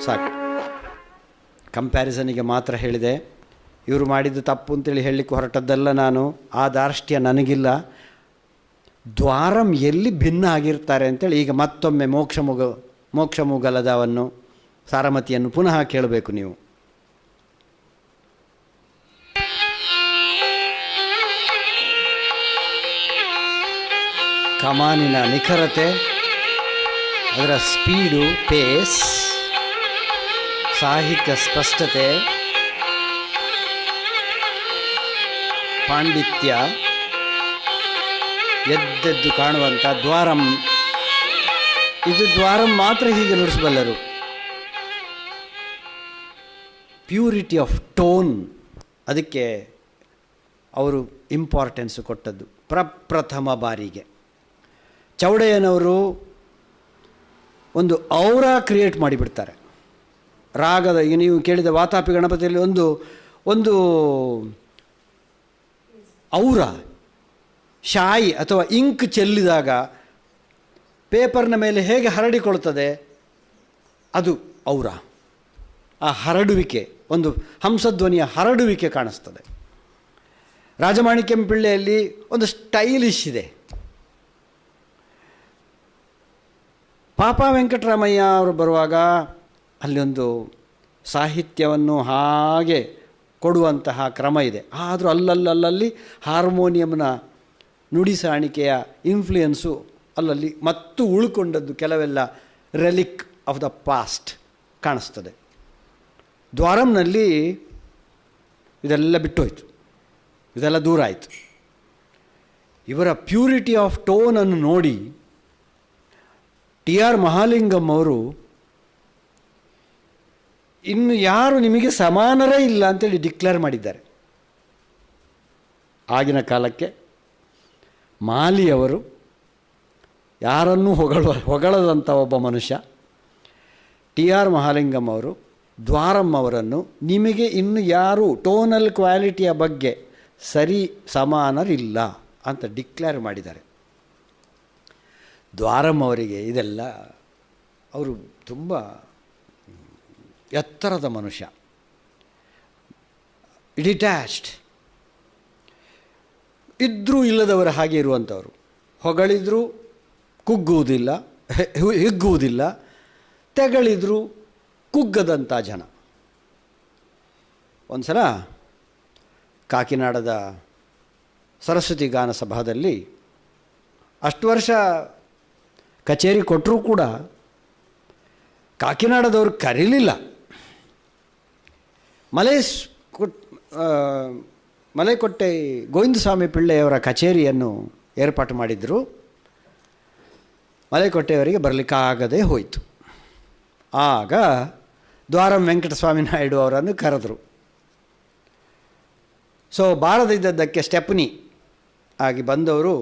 ಸಾಕು, ಕಂಪ್ಯಾರಿಸನಿಗೆ ಮಾತ್ರ ಹೇಳಿದೆ. ಇವರು ಮಾಡಿದ್ದು ತಪ್ಪು ಅಂತೇಳಿ ಹೇಳಲಿಕ್ಕೆ ಹೊರಟದ್ದಲ್ಲ ನಾನು. ಆ ದಾರ್ಷ್ಟ್ಯ ನನಗಿಲ್ಲ. ದ್ವಾರಂ ಎಲ್ಲಿ ಭಿನ್ನ ಆಗಿರ್ತಾರೆ ಅಂತೇಳಿ ಈಗ ಮತ್ತೊಮ್ಮೆ ಮೋಕ್ಷ ಮುಗಲದವನ್ನು ಸಾರಮತಿಯನ್ನು ಪುನಃ ಕೇಳಬೇಕು ನೀವು. ಕಮಾನಿನ ನಿಖರತೆ, ಅದರ ಸ್ಪೀಡು, ಪೇಸ್, ಸಾಹಿತ್ಯ ಸ್ಪಷ್ಟತೆ, ಪಾಂಡಿತ್ಯ ಎದ್ದೆದ್ದು ಕಾಣುವಂಥ ದ್ವಾರಂ. ಇದು ದ್ವಾರಂ ಮಾತ್ರ ಹೀಗೆ ನುಡಿಸಬಲ್ಲರು. ಪ್ಯೂರಿಟಿ ಆಫ್ ಟೋನ್, ಅದಕ್ಕೆ ಅವರು ಇಂಪಾರ್ಟೆನ್ಸ್ ಕೊಟ್ಟದ್ದು ಪ್ರಪ್ರಥಮ ಬಾರಿಗೆ. ಚೌಡಯ್ಯನವರು ಒಂದು ಔರಾ ಕ್ರಿಯೇಟ್ ಮಾಡಿಬಿಡ್ತಾರೆ ರಾಗದ. ಈಗ ನೀವು ಕೇಳಿದ ವಾತಾಪಿ ಗಣಪತಿಯಲ್ಲಿ ಒಂದು ಒಂದು ಔರ, ಶಾಯಿ ಅಥವಾ ಇಂಕ್ ಚೆಲ್ಲಿದಾಗ ಪೇಪರ್ನ ಮೇಲೆ ಹೇಗೆ ಹರಡಿಕೊಳ್ತದೆ, ಅದು ಔರ. ಆ ಹರಡುವಿಕೆ, ಒಂದು ಹಂಸಧ್ವನಿಯ ಹರಡುವಿಕೆ ಕಾಣಿಸ್ತದೆ. ರಾಜಮಾಣಿಕ್ಯಂ ಪಿಳ್ಳೆಯಲ್ಲಿ ಒಂದು ಸ್ಟೈಲಿಶ್ ಇದೆ. ಪಾಪ ವೆಂಕಟರಾಮಯ್ಯ ಅವರು ಬರುವಾಗ ಅಲ್ಲಿ ಒಂದು ಸಾಹಿತ್ಯವನ್ನು ಹಾಗೆ ಕೊಡುವಂತಹ ಕ್ರಮ ಇದೆ. ಆದರೂ ಅಲ್ಲಲ್ಲಿ ಹಾರ್ಮೋನಿಯಂನ ನುಡಿ ಸಾಣಿಕೆಯ ಇನ್ಫ್ಲೂಯೆನ್ಸು ಅಲ್ಲಲ್ಲಿ ಮತ್ತು ಉಳ್ಕೊಂಡದ್ದು ಕೆಲವೆಲ್ಲ ರೆಲಿಕ್ ಆಫ್ ದ ಪಾಸ್ಟ್ ಕಾಣಿಸ್ತದೆ. ದ್ವಾರಂನಲ್ಲಿ ಇದೆಲ್ಲ ಬಿಟ್ಟೋಯ್ತು, ಇದೆಲ್ಲ ದೂರ ಆಯಿತು. ಇವರ ಪ್ಯೂರಿಟಿ ಆಫ್ ಟೋನನ್ನು ನೋಡಿ ಟಿ ಆರ್ ಮಹಾಲಿಂಗಂ ಅವರು ಇನ್ನು ಯಾರು ನಿಮಗೆ ಸಮಾನರೇ ಇಲ್ಲ ಅಂತೇಳಿ ಡಿಕ್ಲೇರ್ ಮಾಡಿದ್ದಾರೆ. ಆಗಿನ ಕಾಲಕ್ಕೆ ಮಾಲಿಯವರು ಯಾರನ್ನೂ ಹೊಗಳದಂಥ ಒಬ್ಬ ಮನುಷ್ಯ. ಟಿ ಆರ್ ಮಹಾಲಿಂಗಂ ಅವರು ದ್ವಾರಂ ಅವರನ್ನು ನಿಮಗೆ ಇನ್ನು ಯಾರು ಟೋನಲ್ ಕ್ವಾಲಿಟಿಯ ಬಗ್ಗೆ ಸರಿ ಸಮಾನರಿಲ್ಲ ಅಂತ ಡಿಕ್ಲೇರ್ ಮಾಡಿದ್ದಾರೆ. ದ್ವಾರಂ ಅವರಿಗೆ ಇದೆಲ್ಲ, ಅವರು ತುಂಬ ಎತ್ತರದ ಮನುಷ್ಯ, ಡಿಟ್ಯಾಚ್ಡ್, ಇದ್ದರೂ ಇಲ್ಲದವರ ಹಾಗೆ ಇರುವಂಥವರು. ಹೊಗಳಿದ್ರು ಕುಗ್ಗುವುದಿಲ್ಲ, ಹಿಗ್ಗುವುದಿಲ್ಲ, ತೆಗಳಿದ್ರು ಕುಗ್ಗದಂಥ ಜನ. ಒಂದು ಸಲ ಕಾಕಿನಾಡದ ಸರಸ್ವತಿ ಗಾನ ಸಭಾದಲ್ಲಿ ಅಷ್ಟು ವರ್ಷ ಕಚೇರಿ ಕೊಟ್ಟರೂ ಕೂಡ ಕಾಕಿನಾಡದವರು ಕರೀಲಿಲ್ಲ. ಮಲೆಕೊಟ್ಟೆ ಗೋವಿಂದಸ್ವಾಮಿ ಪಿಳ್ಳೆಯವರ ಕಚೇರಿಯನ್ನು ಏರ್ಪಾಟು ಮಾಡಿದರು. ಮಲೆಕೊಟ್ಟೆಯವರಿಗೆ ಬರಲಿಕ್ಕಾಗದೇ ಹೋಯಿತು. ಆಗ ದ್ವಾರಂ ವೆಂಕಟಸ್ವಾಮಿ ನಾಯ್ಡು ಅವರನ್ನು ಕರೆದರು. ಸೊ ಬಾರದಿದ್ದದ್ದಕ್ಕೆ ಸ್ಟೆಪ್ನಿ ಆಗಿ ಬಂದವರು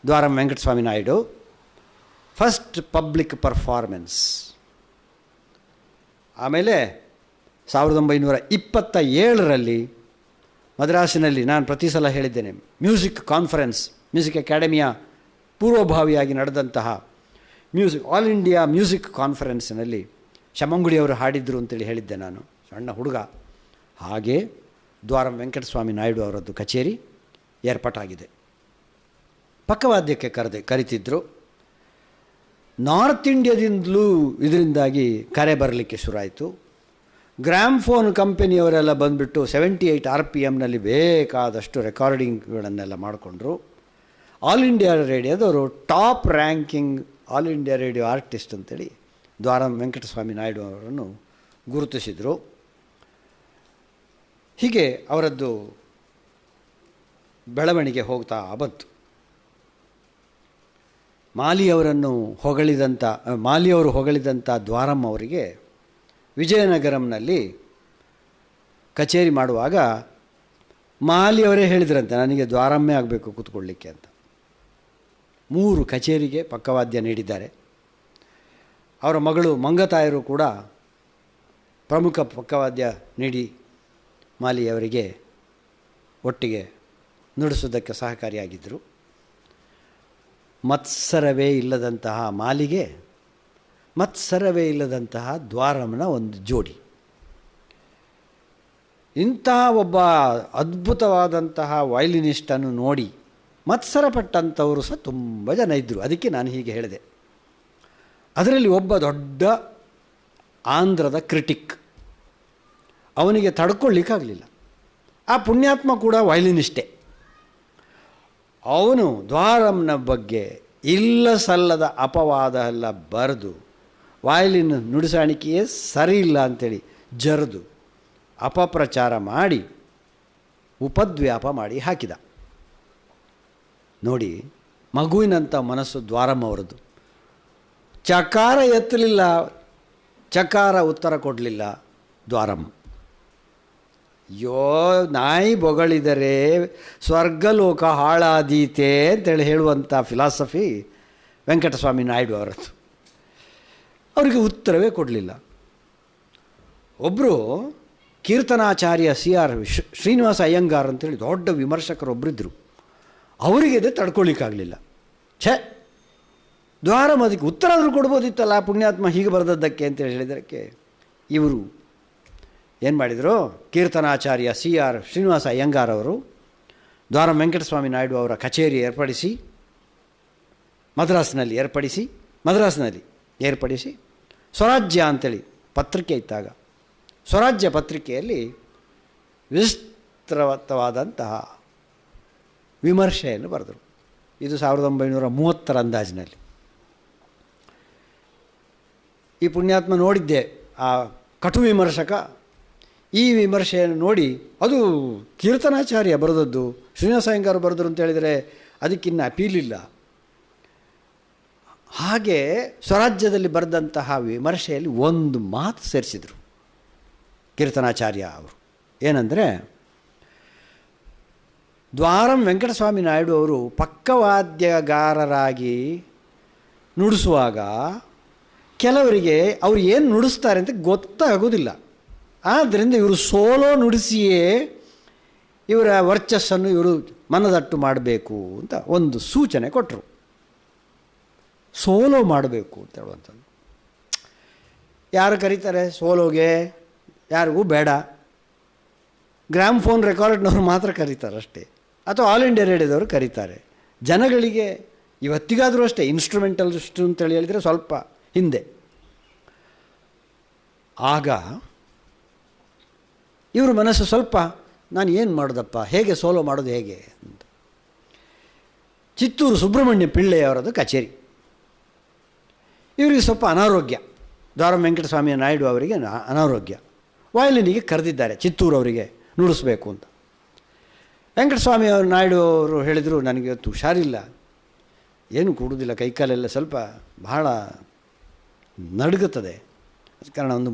Dwaram Venkataswamy Naidu. First public performance. ಆಮೇಲೆ 1927ರಲ್ಲಿ ಮದ್ರಾಸಿನಲ್ಲಿ, ನಾನು ಪ್ರತಿ ಸಲ ಹೇಳಿದ್ದೇನೆ, ಮ್ಯೂಸಿಕ್ ಕಾನ್ಫರೆನ್ಸ್, ಮ್ಯೂಸಿಕ್ ಅಕಾಡೆಮಿಯ ಪೂರ್ವಭಾವಿಯಾಗಿ ನಡೆದಂತಹ ಆಲ್ ಇಂಡಿಯಾ ಮ್ಯೂಸಿಕ್ ಕಾನ್ಫರೆನ್ಸ್ನಲ್ಲಿ ಶಮಂಗುಡಿಯವರು ಹಾಡಿದ್ರು ಅಂತೇಳಿ ಹೇಳಿದ್ದೆ ನಾನು, ಸಣ್ಣ ಹುಡುಗ. ಹಾಗೆ ದ್ವಾರಂ ವೆಂಕಟಸ್ವಾಮಿ ನಾಯ್ಡು ಅವರದ್ದು ಕಚೇರಿ ಏರ್ಪಾಟಾಗಿದೆ. ಪಕ್ಕವಾದ್ಯಕ್ಕೆ ಕರಿತಿದ್ರು. ನಾರ್ತ್ ಇಂಡಿಯಾದಿಂದಲೂ ಇದರಿಂದಾಗಿ ಕರೆ ಬರಲಿಕ್ಕೆ ಶುರುವಾಯಿತು. ಗ್ರಾಮ್ಫೋನ್ ಕಂಪನಿಯವರೆಲ್ಲ ಬಂದುಬಿಟ್ಟು 78 RPMನಲ್ಲಿ ಬೇಕಾದಷ್ಟು ರೆಕಾರ್ಡಿಂಗ್ಗಳನ್ನೆಲ್ಲ ಮಾಡಿಕೊಂಡ್ರು. ಆಲ್ ಇಂಡಿಯಾ ರೇಡಿಯೋದವರು top ranking all India radio artist ಅಂತೇಳಿ ದ್ವಾರಂ ವೆಂಕಟಸ್ವಾಮಿ ನಾಯ್ಡು ಅವರನ್ನು ಗುರುತಿಸಿದರು. ಹೀಗೆ ಅವರದ್ದು ಬೆಳವಣಿಗೆ ಹೋಗ್ತಾ ಬಂತು. ಮಾಲಿಯವರು ಹೊಗಳಿದಂಥ ದ್ವಾರಂ ಅವರಿಗೆ ವಿಜಯನಗರಂನಲ್ಲಿ ಕಚೇರಿ ಮಾಡುವಾಗ ಮಾಲಿಯವರೇ ಹೇಳಿದ್ರಂತೆ, ನನಗೆ ದ್ವಾರಮ್ಮೇ ಆಗಬೇಕು ಕೂತ್ಕೊಳ್ಳಿಕ್ಕೆ ಅಂತ. 3 ಕಚೇರಿಗೆ ಪಕ್ಕವಾದ್ಯ ನೀಡಿದ್ದಾರೆ. ಅವರ ಮಗಳು ಮಂಗತಾಯರು ಕೂಡ ಪ್ರಮುಖ ಪಕ್ಕವಾದ್ಯ ನೀಡಿ ಮಾಲಿಯವರಿಗೆ ಒಟ್ಟಿಗೆ ನುಡಿಸೋದಕ್ಕೆ ಸಹಕಾರಿಯಾಗಿದ್ದರು. ಮತ್ಸರವೇ ಇಲ್ಲದಂತಹ ಮಾಲಿಗೆ, ಮತ್ಸರವೇ ಇಲ್ಲದಂತಹ ದ್ವಾರಂನ ಒಂದು ಜೋಡಿ. ಇಂತಹ ಒಬ್ಬ ಅದ್ಭುತವಾದಂತಹ ವಯಲಿನಿಸ್ಟನ್ನು ನೋಡಿ ಮತ್ಸರಪಟ್ಟಂಥವರು ಸಹ ತುಂಬ ಜನ ಇದ್ದರು. ಅದಕ್ಕೆ ನಾನು ಹೀಗೆ ಹೇಳಿದೆ. ಅದರಲ್ಲಿ ಒಬ್ಬ ದೊಡ್ಡ ಆಂಧ್ರದ ಕ್ರಿಟಿಕ್, ಅವನಿಗೆ ತಡ್ಕೊಳ್ಳಿಕ್ಕಾಗಲಿಲ್ಲ. ಆ ಪುಣ್ಯಾತ್ಮ ಕೂಡ ವಯಲಿನಿಸ್ಟೇ. ಅವನು ದ್ವಾರಂನ ಬಗ್ಗೆ ಇಲ್ಲ ಸಲ್ಲದ ಅಪವಾದ ಎಲ್ಲ ಬರೆದು, ವಯಲಿನ್ ನುಡಿಸಾಣಿಕೆಯೇ ಸರಿ ಇಲ್ಲ ಅಂಥೇಳಿ ಜರಿದು ಅಪಪ್ರಚಾರ ಮಾಡಿ ಉಪದ್ವ್ಯಾಪ ಮಾಡಿ ಹಾಕಿದ. ನೋಡಿ, ಮಗುವಿನಂಥ ಮನಸ್ಸು ದ್ವಾರಮ್ಮ ಅವರದ್ದು. ಚಕಾರ ಎತ್ತಲಿಲ್ಲ, ಚಕಾರ ಉತ್ತರ ಕೊಡಲಿಲ್ಲ ದ್ವಾರಮ್ಮ. ಯೋ ನಾಯಿ ಬೊಗಳಿದರೆ ಸ್ವರ್ಗಲೋಕ ಹಾಳಾದೀತೆ ಅಂತೇಳಿ ಹೇಳುವಂಥ ಫಿಲಾಸಫಿ ವೆಂಕಟಸ್ವಾಮಿ ನಾಯ್ಡು ಅವರದ್ದು. ಅವರಿಗೆ ಉತ್ತರವೇ ಕೊಡಲಿಲ್ಲ. ಒಬ್ಬರು ಕೀರ್ತನಾಚಾರ್ಯ CR ಶ್ರೀನಿವಾಸ ಅಯ್ಯಂಗಾರ್ ಅಂತೇಳಿ ದೊಡ್ಡ ವಿಮರ್ಶಕರೊಬ್ಬರಿದ್ದರು. ಅವರಿಗೆ ಇದು ತಡ್ಕೊಳ್ಳಿಕ್ಕಾಗಲಿಲ್ಲ. ದ್ವಾರಮ್ಮ ಅದಕ್ಕೆ ಉತ್ತರ ಆದರೂ ಕೊಡ್ಬೋದಿತ್ತಲ್ಲ, ಪುಣ್ಯಾತ್ಮ ಹೀಗೆ ಬರೆದದ್ದಕ್ಕೆ ಅಂತೇಳಿ ಹೇಳಿದ್ದಕ್ಕೆ ಇವರು ಏನು ಮಾಡಿದರು, ಕೀರ್ತನಾಚಾರ್ಯ CR ಶ್ರೀನಿವಾಸ ಅಯ್ಯಂಗಾರ್ ಅವರು ದ್ವಾರಮ್ಮ ವೆಂಕಟಸ್ವಾಮಿ ನಾಯ್ಡು ಅವರ ಕಚೇರಿ ಮದ್ರಾಸಿನಲ್ಲಿ ಏರ್ಪಡಿಸಿ ಸ್ವರಾಜ್ಯ ಅಂತೇಳಿ ಪತ್ರಿಕೆ ಇದ್ದಾಗ ಸ್ವರಾಜ್ಯ ಪತ್ರಿಕೆಯಲ್ಲಿ ವಿಸ್ತೃತವಾದಂತಹ ವಿಮರ್ಶೆಯನ್ನು ಬರೆದರು. ಇದು 1930 ಅಂದಾಜಿನಲ್ಲಿ. ಈ ಪುಣ್ಯಾತ್ಮ ನೋಡಿದ್ದೆ, ಆ ಕಟು ವಿಮರ್ಶಕ ಈ ವಿಮರ್ಶೆಯನ್ನು ನೋಡಿ, ಅದು ಕೀರ್ತನಾಚಾರ್ಯ ಬರೆದದ್ದು, ಶ್ರೀನಿವಾಸ ಅಯ್ಯಂಗಾರ್ ಬರೆದರು ಅಂತ ಹೇಳಿದರೆ ಅದಕ್ಕಿನ್ನ ಅಪೀಲ್ ಇಲ್ಲ. ಹಾಗೆ ಸ್ವರಾಜ್ಯದಲ್ಲಿ ಬರೆದಂತಹ ವಿಮರ್ಶೆಯಲ್ಲಿ ಒಂದು ಮಾತು ಸೇರಿಸಿದರು ಕೀರ್ತನಾಚಾರ್ಯ ಅವರು. ಏನಂದರೆ, ದ್ವಾರಂ ವೆಂಕಟಸ್ವಾಮಿ ನಾಯ್ಡು ಅವರು ಪಕ್ಕವಾದ್ಯಗಾರರಾಗಿ ನುಡಿಸುವಾಗ ಕೆಲವರಿಗೆ ಅವರು ಏನು ನುಡಿಸ್ತಾರೆ ಅಂತ ಗೊತ್ತಾಗೋದಿಲ್ಲ. ಆದ್ದರಿಂದ ಇವರು ಸೋಲೋ ನುಡಿಸಿಯೇ ಇವರ ವರ್ಚಸ್ಸನ್ನು ಇವರು ಮನದಟ್ಟು ಮಾಡಬೇಕು ಅಂತ ಒಂದು ಸೂಚನೆ ಕೊಟ್ಟರು. ಸೋಲೋ ಮಾಡಬೇಕು ಅಂತ ಹೇಳುವಂಥದ್ದು. ಯಾರು ಕರೀತಾರೆ ಸೋಲೋಗೆ? ಯಾರಿಗೂ ಬೇಡ. ಗ್ರಾಮ್ಫೋನ್ ರೆಕಾರ್ಡ್ನವರು ಮಾತ್ರ ಕರೀತಾರೆ ಅಷ್ಟೇ, ಅಥವಾ ಆಲ್ ಇಂಡಿಯಾ ರೇಡಿಯೋದವರು ಕರೀತಾರೆ. ಜನಗಳಿಗೆ ಇವತ್ತಿಗಾದರೂ ಅಷ್ಟೇ ಇನ್ಸ್ಟ್ರೂಮೆಂಟಲಿಸ್ಟು ಅಂತೇಳಿ ಹೇಳಿದರೆ ಸ್ವಲ್ಪ ಹಿಂದೆ. ಆಗ ಇವ್ರ ಮನಸ್ಸು ಸ್ವಲ್ಪ, ನಾನು ಏನು ಮಾಡೋದಪ್ಪ, ಹೇಗೆ ಸೋಲೋ ಮಾಡೋದು ಹೇಗೆ ಅಂತ. ಚಿತ್ತೂರು ಸುಬ್ರಹ್ಮಣ್ಯ ಪಿಳ್ಳೆಯವರದ್ದು ಕಚೇರಿ. ಇವರಿಗೆ ಸ್ವಲ್ಪ ಅನಾರೋಗ್ಯ, ದ್ವಾರಮ್ಮ ವೆಂಕಟಸ್ವಾಮಿ ನಾಯ್ಡು ಅವರಿಗೆ ಅನಾರೋಗ್ಯ. ವಯಲಿನಿಗೆ ಕರೆದಿದ್ದಾರೆ ಚಿತ್ತೂರವರಿಗೆ ನುಡಿಸ್ಬೇಕು ಅಂತ. ವೆಂಕಟಸ್ವಾಮಿ ನಾಯ್ಡು ಅವರು ಹೇಳಿದರು, ನನಗೆ ಇವತ್ತು ಹುಷಾರಿಲ್ಲ, ಏನು ಕೊಡುವುದಿಲ್ಲ, ಕೈಕಾಲೆಲ್ಲ ಸ್ವಲ್ಪ ಬಹಳ ನಡುಗುತ್ತದೆ, ಅದ ಕಾರಣ ಒಂದು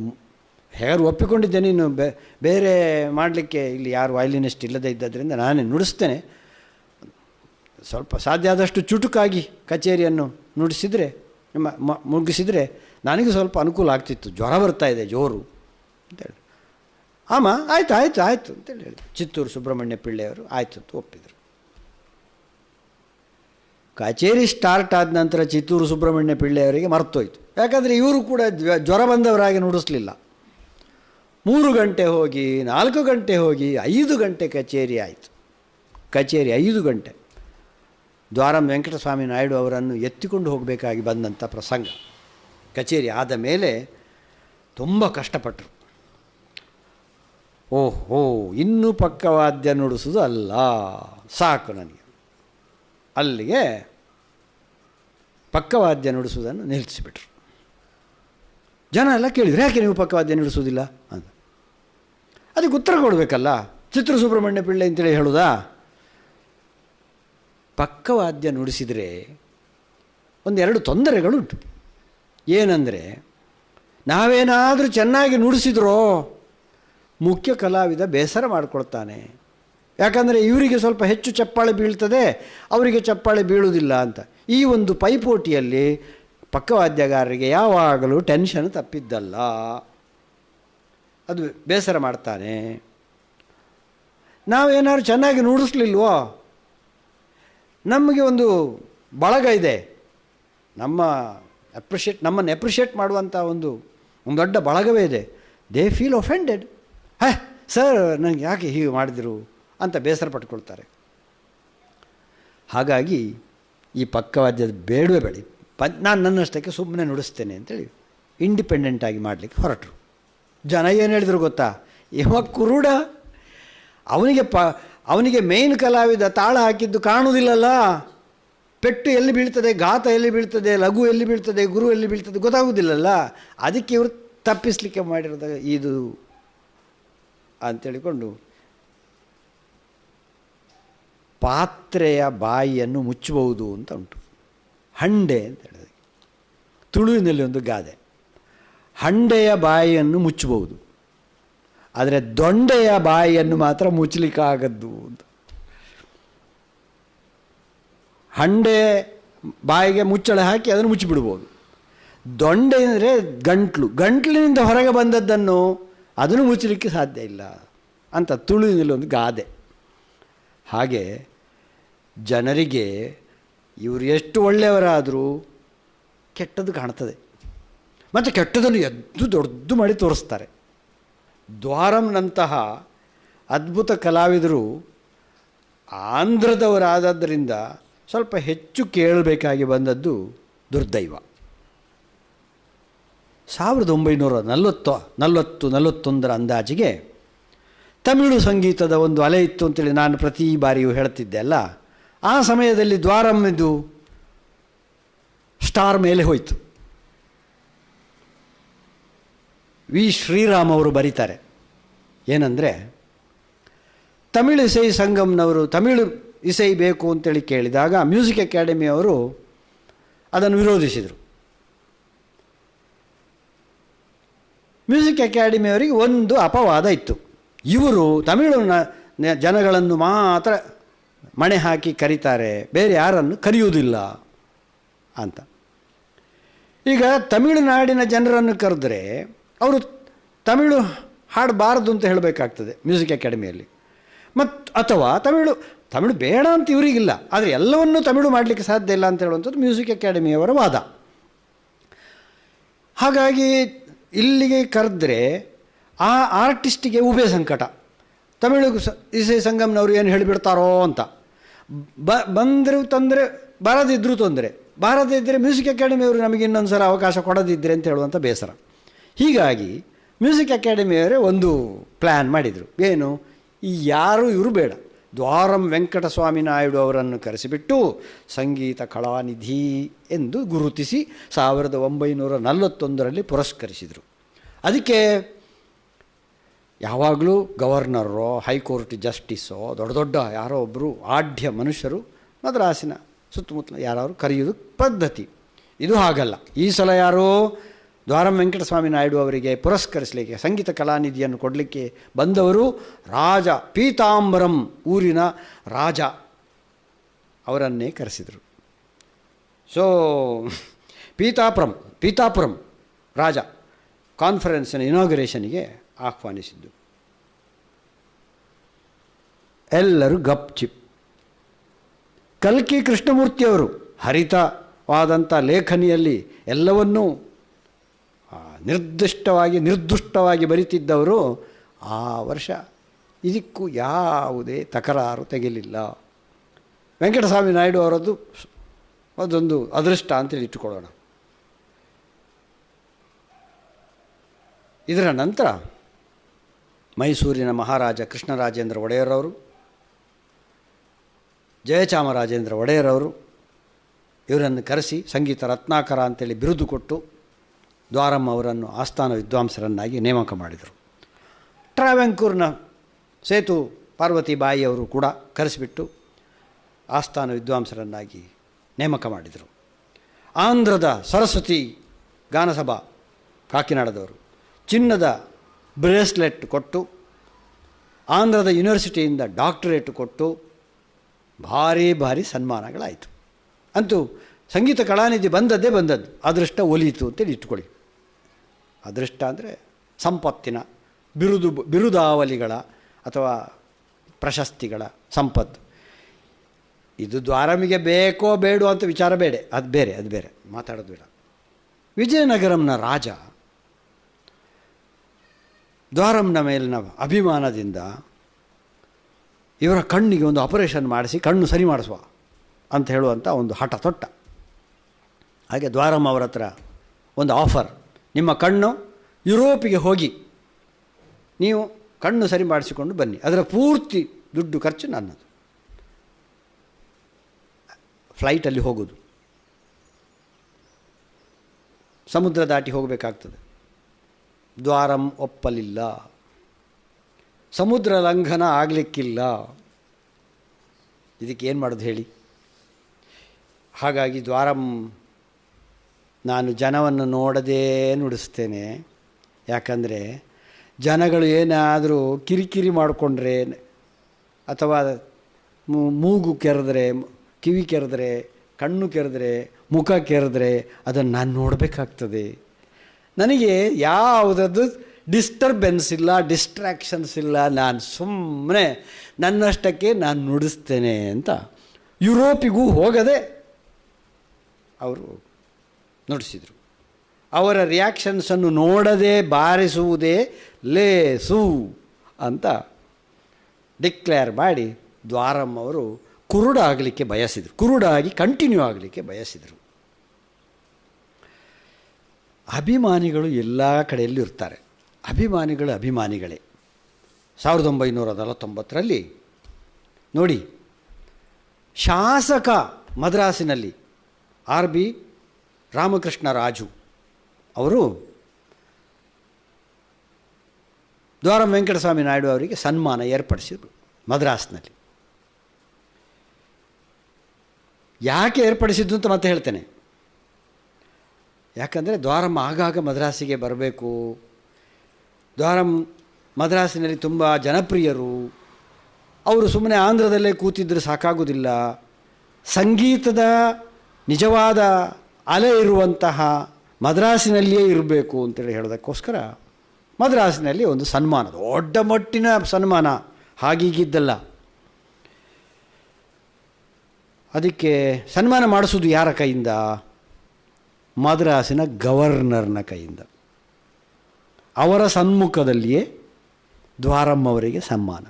ಹೇಗಾರು ಒಪ್ಪಿಕೊಂಡಿದ್ದೆ, ನೀನು ಬೇರೆ ಮಾಡಲಿಕ್ಕೆ ಇಲ್ಲಿ ಯಾರು ವಯಲಿನಿಸ್ಟ್ ಇಲ್ಲದೇ ಇದ್ದರಿಂದ ನಾನೇ ನುಡಿಸ್ತೇನೆ, ಸ್ವಲ್ಪ ಸಾಧ್ಯ ಆದಷ್ಟು ಚುಟುಕಾಗಿ ಕಚೇರಿಯನ್ನು ನುಡಿಸಿದರೆ ಮುಗಿಸಿದರೆ ನನಗೆ ಸ್ವಲ್ಪ ಅನುಕೂಲ ಆಗ್ತಿತ್ತು, ಜ್ವರ ಬರ್ತಾಯಿದೆ ಜೋರು ಅಂತೇಳಿ. ಆಮ ಆಯಿತು ಅಂತೇಳಿ ಹೇಳಿ ಚಿತ್ತೂರು ಸುಬ್ರಹ್ಮಣ್ಯ ಪಿಳ್ಳೆಯವರು ಆಯಿತು ಅಂತ ಒಪ್ಪಿದರು. ಕಚೇರಿ ಸ್ಟಾರ್ಟ್ ಆದ ನಂತರ ಚಿತ್ತೂರು ಸುಬ್ರಹ್ಮಣ್ಯ ಪಿಳ್ಳೆಯವರಿಗೆ ಮರ್ತೋಯ್ತು. ಯಾಕಂದರೆ ಇವರು ಕೂಡ ಜ್ವರ ಬಂದವರಾಗಿ ನುಡಿಸ್ಲಿಲ್ಲ. 3 ಗಂಟೆ ಹೋಗಿ 4 ಗಂಟೆ ಹೋಗಿ 5 ಗಂಟೆ ಕಚೇರಿ ಆಯಿತು. ಕಚೇರಿ 5 ಗಂಟೆ. ದ್ವಾರಮ್ಮ ವೆಂಕಟಸ್ವಾಮಿ ನಾಯ್ಡು ಅವರನ್ನು ಎತ್ತಿಕೊಂಡು ಹೋಗಬೇಕಾಗಿ ಬಂದಂಥ ಪ್ರಸಂಗ. ಕಚೇರಿ ಆದ ಮೇಲೆ ತುಂಬ ಕಷ್ಟಪಟ್ಟರು. ಓಹೋ, ಇನ್ನೂ ಪಕ್ಕವಾದ್ಯ ನುಡಿಸೋದು ಅಲ್ಲ, ಸಾಕು ನನಗೆ. ಅಲ್ಲಿಗೆ ಪಕ್ಕವಾದ್ಯ ನುಡಿಸೋದನ್ನು ನಿಲ್ಲಿಸಿಬಿಟ್ರು. ಜನ ಎಲ್ಲ ಕೇಳಿದ್ರು, ಯಾಕೆ ನೀವು ಪಕ್ಕವಾದ್ಯ ನುಡಿಸೋದಿಲ್ಲ ಅಂತ. ಅದಕ್ಕೆ ಉತ್ತರ ಕೊಡಬೇಕಲ್ಲ, ಚಿತ್ರ ಸುಬ್ರಹ್ಮಣ್ಯ ಪಿಳ್ಳೆ ಅಂತೇಳಿ ಹೇಳೋದಾ? ಪಕ್ಕವಾದ್ಯ ನುಡಿಸಿದರೆ ಒಂದೆರಡು ತೊಂದರೆಗಳುಂಟು. ಏನಂದರೆ, ನಾವೇನಾದರೂ ಚೆನ್ನಾಗಿ ನುಡಿಸಿದ್ರೋ ಮುಖ್ಯ ಕಲಾವಿದ ಬೇಸರ ಮಾಡಿಕೊಳ್ತಾನೆ. ಯಾಕಂದರೆ ಇವರಿಗೆ ಸ್ವಲ್ಪ ಹೆಚ್ಚು ಚಪ್ಪಾಳೆ ಬೀಳ್ತದೆ, ಅವರಿಗೆ ಚಪ್ಪಾಳೆ ಬೀಳುವುದಿಲ್ಲ ಅಂತ. ಈ ಒಂದು ಪೈಪೋಟಿಯಲ್ಲಿ ಪಕ್ಕವಾದ್ಯಗಾರರಿಗೆ ಯಾವಾಗಲೂ ಟೆನ್ಷನ್ ತಪ್ಪಿದ್ದಲ್ಲ, ಅದು ಬೇಸರ ಮಾಡ್ತಾನೆ. ನಾವೇನಾದ್ರು ಚೆನ್ನಾಗಿ ನುಡಿಸ್ಲಿಲ್ವೋ, ನಮಗೆ ಒಂದು ಬಳಗ ಇದೆ, ನಮ್ಮನ್ನು ಅಪ್ರಿಷಿಯೇಟ್ ಮಾಡುವಂಥ ಒಂದು ದೊಡ್ಡ ಬಳಗವೇ ಇದೆ. They feel offended. ಸರ್ ನನಗೆ ಯಾಕೆ ಹೀಗೆ ಮಾಡಿದರು ಅಂತ ಬೇಸರ ಪಟ್ಕೊಳ್ತಾರೆ. ಹಾಗಾಗಿ ಈ ಪಕ್ಕವಾದ್ಯದ ಬೇಡವೇ ಬೇಡಿ, ನಾನು ನನ್ನಷ್ಟಕ್ಕೆ ಸುಮ್ಮನೆ ನುಡಿಸ್ತೇನೆ ಅಂತೇಳಿ ಇಂಡಿಪೆಂಡೆಂಟಾಗಿ ಮಾಡಲಿಕ್ಕೆ ಹೊರಟರು. ಜನ ಏನು ಹೇಳಿದ್ರು ಗೊತ್ತಾ? ಇವಾಗ ಕುರುಡ, ಅವನಿಗೆ ಮೇನ್ ಕಲಾವಿದ ತಾಳ ಹಾಕಿದ್ದು ಕಾಣುವುದಿಲ್ಲಲ್ಲ, ಪೆಟ್ಟು ಎಲ್ಲಿ ಬೀಳ್ತದೆ, ಗಾತ ಎಲ್ಲಿ ಬೀಳ್ತದೆ, ಲಘು ಎಲ್ಲಿ ಬೀಳ್ತದೆ, ಗುರು ಎಲ್ಲಿ ಬೀಳ್ತದೆ ಗೊತ್ತಾಗೋದಿಲ್ಲಲ್ಲ, ಅದಕ್ಕೆ ಇವರು ತಪ್ಪಿಸಲಿಕ್ಕೆ ಮಾಡಿರೋದು ಇದು ಅಂತೇಳಿಕೊಂಡು ಪಾತ್ರೆಯ ಬಾಯಿಯನ್ನು ಮುಚ್ಚಬಹುದು ಅಂತ ಉಂಟು. ಹಂಡೆ ಅಂತ ಹೇಳಿದೆ. ತುಳುವಿನಲ್ಲಿ ಒಂದು ಗಾದೆ, ಹಂಡೆಯ ಬಾಯಿಯನ್ನು ಮುಚ್ಚಬಹುದು, ಆದರೆ ದೊಂಡೆಯ ಬಾಯಿಯನ್ನು ಮಾತ್ರ ಮುಚ್ಚಲಿಕ್ಕಾಗದ್ದು ಅಂತ. ಹಂಡೆ ಬಾಯಿಗೆ ಮುಚ್ಚಳ ಹಾಕಿ ಅದನ್ನು ಮುಚ್ಚಿಬಿಡ್ಬೋದು. ದೊಂಡೆ ಅಂದರೆ ಗಂಟ್ಲಿನಿಂದ ಹೊರಗೆ ಬಂದದ್ದನ್ನು ಅದನ್ನು ಮುಚ್ಚಲಿಕ್ಕೆ ಸಾಧ್ಯ ಇಲ್ಲ ಅಂತ ತುಳುವಿನಲ್ಲಿ ಒಂದು ಗಾದೆ. ಹಾಗೆ ಜನರಿಗೆ ಇವರು ಎಷ್ಟು ಒಳ್ಳೆಯವರಾದರೂ ಕೆಟ್ಟದ್ದು ಕಾಣ್ತದೆ, ಮತ್ತು ಕೆಟ್ಟದನ್ನು ಎದ್ದು ದೊಡ್ಡದು ಮಾಡಿ ತೋರಿಸ್ತಾರೆ. ದ್ವಾರಂನಂತಹ ಅದ್ಭುತ ಕಲಾವಿದರು ಆಂಧ್ರದವರಾದದ್ದರಿಂದ ಸ್ವಲ್ಪ ಹೆಚ್ಚು ಕೇಳಬೇಕಾಗಿ ಬಂದದ್ದು ದುರ್ದೈವ. 1941 ಅಂದಾಜಿಗೆ ತಮಿಳು ಸಂಗೀತದ ಒಂದು ಅಲೆ ಇತ್ತು ಅಂತೇಳಿ ನಾನು ಪ್ರತಿ ಬಾರಿಯೂ ಹೇಳ್ತಿದ್ದೆ ಅಲ್ಲ. ಆ ಸಮಯದಲ್ಲಿ ದ್ವಾರಂ ಇದು ಸ್ಟಾರ್ ಮೇಲೆ ಹೋಯಿತು. ವಿ ಶ್ರೀರಾಮ್ ಅವರು ಬರೀತಾರೆ ಏನಂದರೆ, ತಮಿಳು ಇಸೈ ಸಂಗಮ್ನವರು ತಮಿಳು ಇಸೈ ಬೇಕು ಅಂತೇಳಿ ಕೇಳಿದಾಗ ಮ್ಯೂಸಿಕ್ ಅಕಾಡೆಮಿಯವರು ಅದನ್ನು ವಿರೋಧಿಸಿದರು. ಮ್ಯೂಸಿಕ್ ಅಕಾಡೆಮಿಯವರಿಗೆ ಒಂದು ಅಪವಾದ ಇತ್ತು, ಇವರು ತಮಿಳು ಜನಗಳನ್ನು ಮಾತ್ರ ಮಣೆ ಹಾಕಿ ಕರೀತಾರೆ, ಬೇರೆ ಯಾರನ್ನು ಕರೆಯುವುದಿಲ್ಲ ಅಂತ. ಈಗ ತಮಿಳುನಾಡಿನ ಜನರನ್ನು ಕರೆದ್ರೆ ಅವರು ತಮಿಳು ಹಾಡಬಾರದು ಅಂತ ಹೇಳಬೇಕಾಗ್ತದೆ ಮ್ಯೂಸಿಕ್ ಅಕಾಡೆಮಿಯಲ್ಲಿ. ಅಥವಾ ತಮಿಳು ಬೇಡ ಅಂತ ಇವರಿಗಿಲ್ಲ, ಆದರೆ ಎಲ್ಲವನ್ನೂ ತಮಿಳು ಮಾಡಲಿಕ್ಕೆ ಸಾಧ್ಯ ಇಲ್ಲ ಅಂತ ಹೇಳುವಂಥದ್ದು ಮ್ಯೂಸಿಕ್ ಅಕಾಡೆಮಿಯವರ ವಾದ. ಹಾಗಾಗಿ ಇಲ್ಲಿಗೆ ಕರೆದ್ರೆ ಆ ಆರ್ಟಿಸ್ಟಿಗೆ ಉಭಯ ಸಂಕಟ. ತಮಿಳು ಇಸೈ ಸಂಗಮ್ನವರು ಏನು ಹೇಳಿಬಿಡ್ತಾರೋ ಅಂತ. ಬಂದರೂ ತೊಂದರೆ, ಬಾರದಿದ್ದರೂ ತೊಂದರೆ. ಬಾರದಿದ್ದರೆ ಮ್ಯೂಸಿಕ್ ಅಕಾಡೆಮಿಯವರು ನಮಗೆ ಇನ್ನೊಂದು ಸಲ ಅವಕಾಶ ಕೊಡದಿದ್ದರೆ ಅಂತ ಹೇಳುವಂಥ ಬೇಸರ. ಹೀಗಾಗಿ ಮ್ಯೂಸಿಕ್ ಅಕಾಡೆಮಿಯವರೇ ಒಂದು ಪ್ಲ್ಯಾನ್ ಮಾಡಿದರು. ಏನು, ಯಾರೂ ಇವರು ಬೇಡ, ದ್ವಾರಂ ವೆಂಕಟಸ್ವಾಮಿ ನಾಯ್ಡು ಅವರನ್ನು ಕರೆಸಿಬಿಟ್ಟು ಸಂಗೀತ ಕಲಾನಿಧಿ ಎಂದು ಗುರುತಿಸಿ 1941 ಪುರಸ್ಕರಿಸಿದರು. ಅದಕ್ಕೆ ಯಾವಾಗಲೂ ಗವರ್ನರೋ ಹೈಕೋರ್ಟ್ ಜಸ್ಟಿಸೋ ದೊಡ್ಡ ದೊಡ್ಡ ಯಾರೋ ಒಬ್ಬರು ಆಢ್ಯ ಮನುಷ್ಯರು ಮದ್ರಾಸಿನ ಸುತ್ತಮುತ್ತಲ ಯಾರು ಕರೆಯುವುದು ಪದ್ಧತಿ. ಇದು ಹಾಗಲ್ಲ. ಈ ಸಲ ಯಾರೋ ದ್ವಾರಂ ವೆಂಕಟಸ್ವಾಮಿ ನಾಯ್ಡು ಅವರಿಗೆ ಪುರಸ್ಕರಿಸಲಿಕ್ಕೆ ಸಂಗೀತ ಕಲಾನಿಧಿಯನ್ನು ಕೊಡಲಿಕ್ಕೆ ಬಂದವರು ರಾಜ ಪೀತಾಂಬರಂ ಊರಿನ ರಾಜ ಅವರನ್ನೇ ಕರೆಸಿದರು. ಸೊ ಪೀತಾಪುರಂ ರಾಜ ಕಾನ್ಫರೆನ್ಸಿನ ಇನಾಗ್ರೇಷನ್ಗೆ ಆಹ್ವಾನಿಸಿದ್ದು. ಎಲ್ಲರೂ ಗಪ್ ಚಿಪ್. ಕಲ್ಕಿ ಕೃಷ್ಣಮೂರ್ತಿಯವರು ಹರಿತವಾದಂಥ ಲೇಖನಿಯಲ್ಲಿ ಎಲ್ಲವನ್ನೂ ನಿರ್ದುಷ್ಟವಾಗಿ ಬರಿತಿದ್ದವರು ಆ ವರ್ಷ ಇದಕ್ಕೂ ಯಾವುದೇ ತಕರಾರು ತೆಗೆಯಲಿಲ್ಲ. ವೆಂಕಟಸ್ವಾಮಿ ನಾಯ್ಡು ಅವರದ್ದು ಅದೊಂದು ಅದೃಷ್ಟ ಅಂತೇಳಿ ಇಟ್ಟುಕೊಳ್ಳೋಣ. ಇದರ ನಂತರ ಮೈಸೂರಿನ ಮಹಾರಾಜ ಕೃಷ್ಣರಾಜೇಂದ್ರ ಒಡೆಯರವರು, ಜಯಚಾಮರಾಜೇಂದ್ರ ಒಡೆಯರವರು ಇವರನ್ನು ಕರೆಸಿ ಸಂಗೀತ ರತ್ನಾಕರ ಅಂತೇಳಿ ಬಿರುದು ಕೊಟ್ಟು ದ್ವಾರಂ ಅವರನ್ನು ಆಸ್ಥಾನ ವಿದ್ವಾಂಸರನ್ನಾಗಿ ನೇಮಕ ಮಾಡಿದರು. ಟ್ರಾವೆಂಕೂರ್ನ ಸೇತು ಪಾರ್ವತಿಬಾಯಿ ಅವರು ಕೂಡ ಕರೆಸಿಬಿಟ್ಟು ಆಸ್ಥಾನ ವಿದ್ವಾಂಸರನ್ನಾಗಿ ನೇಮಕ ಮಾಡಿದರು. ಆಂಧ್ರದ ಸರಸ್ವತಿ ಗಾನಸಭಾ ಕಾಕಿನಾಡದವರು ಚಿನ್ನದ ಬ್ರೇಸ್ಲೆಟ್ ಕೊಟ್ಟು, ಆಂಧ್ರದ ಯೂನಿವರ್ಸಿಟಿಯಿಂದ ಡಾಕ್ಟರೇಟ್ ಕೊಟ್ಟು ಭಾರಿ ಸನ್ಮಾನಗಳಾಯಿತು. ಅಂತೂ ಸಂಗೀತ ಕಲಾನಿಧಿ ಬಂದದ್ದು ಅದೃಷ್ಟ ಒಲಿಯಿತು ಅಂತೇಳಿ ಇಟ್ಕೊಳ್ಳಿ. ಅದೃಷ್ಟ ಅಂದರೆ ಸಂಪತ್ತಿನ ಬಿರುದಾವಲಿಗಳ ಅಥವಾ ಪ್ರಶಸ್ತಿಗಳ ಸಂಪತ್ತು. ಇದು ದ್ವಾರಮಿಗೆ ಬೇಕೋ ಬೇಡೋ ಅಂತ ವಿಚಾರ ಬೇಡ, ಅದು ಬೇರೆ ಮಾತಾಡೋದು ಬೇಡ. ವಿಜಯನಗರಂನ ರಾಜ ದ್ವಾರಂನ ಮೇಲಿನ ಅಭಿಮಾನದಿಂದ ಇವರ ಕಣ್ಣಿಗೆ ಒಂದು ಆಪರೇಷನ್ ಮಾಡಿಸಿ ಕಣ್ಣು ಸರಿ ಮಾಡಿಸುವ ಅಂತ ಹೇಳುವಂಥ ಒಂದು ಹಠ ತೊಟ್ಟ. ಹಾಗೆ ದ್ವಾರಂ ಅವರ ಹತ್ರ ಒಂದು ಆಫರ್, ನಿಮ್ಮ ಕಣ್ಣು ಯುರೋಪಿಗೆ ಹೋಗಿ ನೀವು ಕಣ್ಣು ಸರಿ ಮಾಡಿಸಿಕೊಂಡು ಬನ್ನಿ, ಅದರ ಪೂರ್ತಿ ದುಡ್ಡು ಖರ್ಚು ನನ್ನದು. ಫ್ಲೈಟಲ್ಲಿ ಹೋಗೋದು, ಸಮುದ್ರ ದಾಟಿ ಹೋಗಬೇಕಾಗ್ತದೆ. ದ್ವಾರಂ ಒಪ್ಪಲಿಲ್ಲ. ಸಮುದ್ರ ಲಂಘನ ಆಗಲಿಕ್ಕಿಲ್ಲ. ಇದಕ್ಕೆ ಏನು ಮಾಡೋದು ಹೇಳಿ? ಹಾಗಾಗಿ ದ್ವಾರಂ ನಾನು ಜನವನ್ನು ನೋಡದೇ ನುಡಿಸ್ತೇನೆ. ಯಾಕಂದರೆ ಜನಗಳು ಏನಾದರೂ ಕಿರಿಕಿರಿ ಮಾಡಿಕೊಂಡ್ರೆ ಅಥವಾ ಮೂಗು ಕೆರೆದ್ರೆ, ಕಿವಿ ಕೆರೆದ್ರೆ, ಕಣ್ಣು ಕೆರೆದ್ರೆ, ಮುಖ ಕೆರೆದ್ರೆ ಅದನ್ನು ನಾನು ನೋಡಬೇಕಾಗ್ತದೆ. ನನಗೆ ಯಾವುದದ್ದು ಡಿಸ್ಟರ್ಬೆನ್ಸ್ ಇಲ್ಲ, ಡಿಸ್ಟ್ರ್ಯಾಕ್ಷನ್ಸ್ ಇಲ್ಲ, ನಾನು ಸುಮ್ಮನೆ ನನ್ನಷ್ಟಕ್ಕೆ ನಾನು ನುಡಿಸ್ತೇನೆ ಅಂತ ಯುರೋಪಿಗೂ ಹೋಗದೆ ಅವರು ನುಡಿಸಿದರು. ಅವರ ರಿಯಾಕ್ಷನ್ಸನ್ನು ನೋಡದೆ ಬಾರಿಸುವುದೇ ಲೇಸು ಅಂತ ಡಿಕ್ಲೇರ್ ಮಾಡಿ ದ್ವಾರಂ ಅವರು ಕುರುಡಾಗಲಿಕ್ಕೆ ಬಯಸಿದರು, ಕುರುಡಾಗಿ ಕಂಟಿನ್ಯೂ ಆಗಲಿಕ್ಕೆ ಬಯಸಿದರು. ಅಭಿಮಾನಿಗಳು ಎಲ್ಲ ಕಡೆಯಲ್ಲೂ ಇರ್ತಾರೆ. ಅಭಿಮಾನಿಗಳು ಅಭಿಮಾನಿಗಳೇ. 1949ರಲ್ಲಿ ನೋಡಿ, ಶಾಸಕ ಮದ್ರಾಸಿನಲ್ಲಿ RB ರಾಮಕೃಷ್ಣ ರಾಜು ಅವರು ದ್ವಾರಂ ವೆಂಕಟಸ್ವಾಮಿ ನಾಯ್ಡು ಅವರಿಗೆ ಸನ್ಮಾನ ಏರ್ಪಡಿಸಿದರು ಮದ್ರಾಸ್ನಲ್ಲಿ. ಯಾಕೆ ಏರ್ಪಡಿಸಿದ್ದು ಅಂತ ಮತ್ತೆ ಹೇಳ್ತೇನೆ. ಯಾಕಂದರೆ ದ್ವಾರಂ ಆಗಾಗ ಮದ್ರಾಸಿಗೆ ಬರಬೇಕು. ದ್ವಾರಂ ಮದ್ರಾಸಿನಲ್ಲಿ ತುಂಬ ಜನಪ್ರಿಯರು. ಅವರು ಸುಮ್ಮನೆ ಆಂಧ್ರದಲ್ಲೇ ಕೂತಿದ್ದರೆ ಸಾಕಾಗೋದಿಲ್ಲ. ಸಂಗೀತದ ನಿಜವಾದ ಅಲೆ ಇರುವಂತಹ ಮದ್ರಾಸಿನಲ್ಲಿಯೇ ಇರಬೇಕು ಅಂತೇಳಿ ಹೇಳೋದಕ್ಕೋಸ್ಕರ ಮದ್ರಾಸಿನಲ್ಲಿ ಒಂದು ಸನ್ಮಾನ, ದೊಡ್ಡ ಮಟ್ಟಿನ ಸನ್ಮಾನ, ಹಾಗೀಗಿದ್ದಲ್ಲ. ಅದಕ್ಕೆ ಸನ್ಮಾನ ಮಾಡಿಸೋದು ಯಾರ ಕೈಯಿಂದ? ಮದ್ರಾಸಿನ ಗವರ್ನರ್ನ ಕೈಯಿಂದ. ಅವರ ಸನ್ಮುಖದಲ್ಲಿಯೇ ದ್ವಾರಂ ಅವರಿಗೆ ಸನ್ಮಾನ.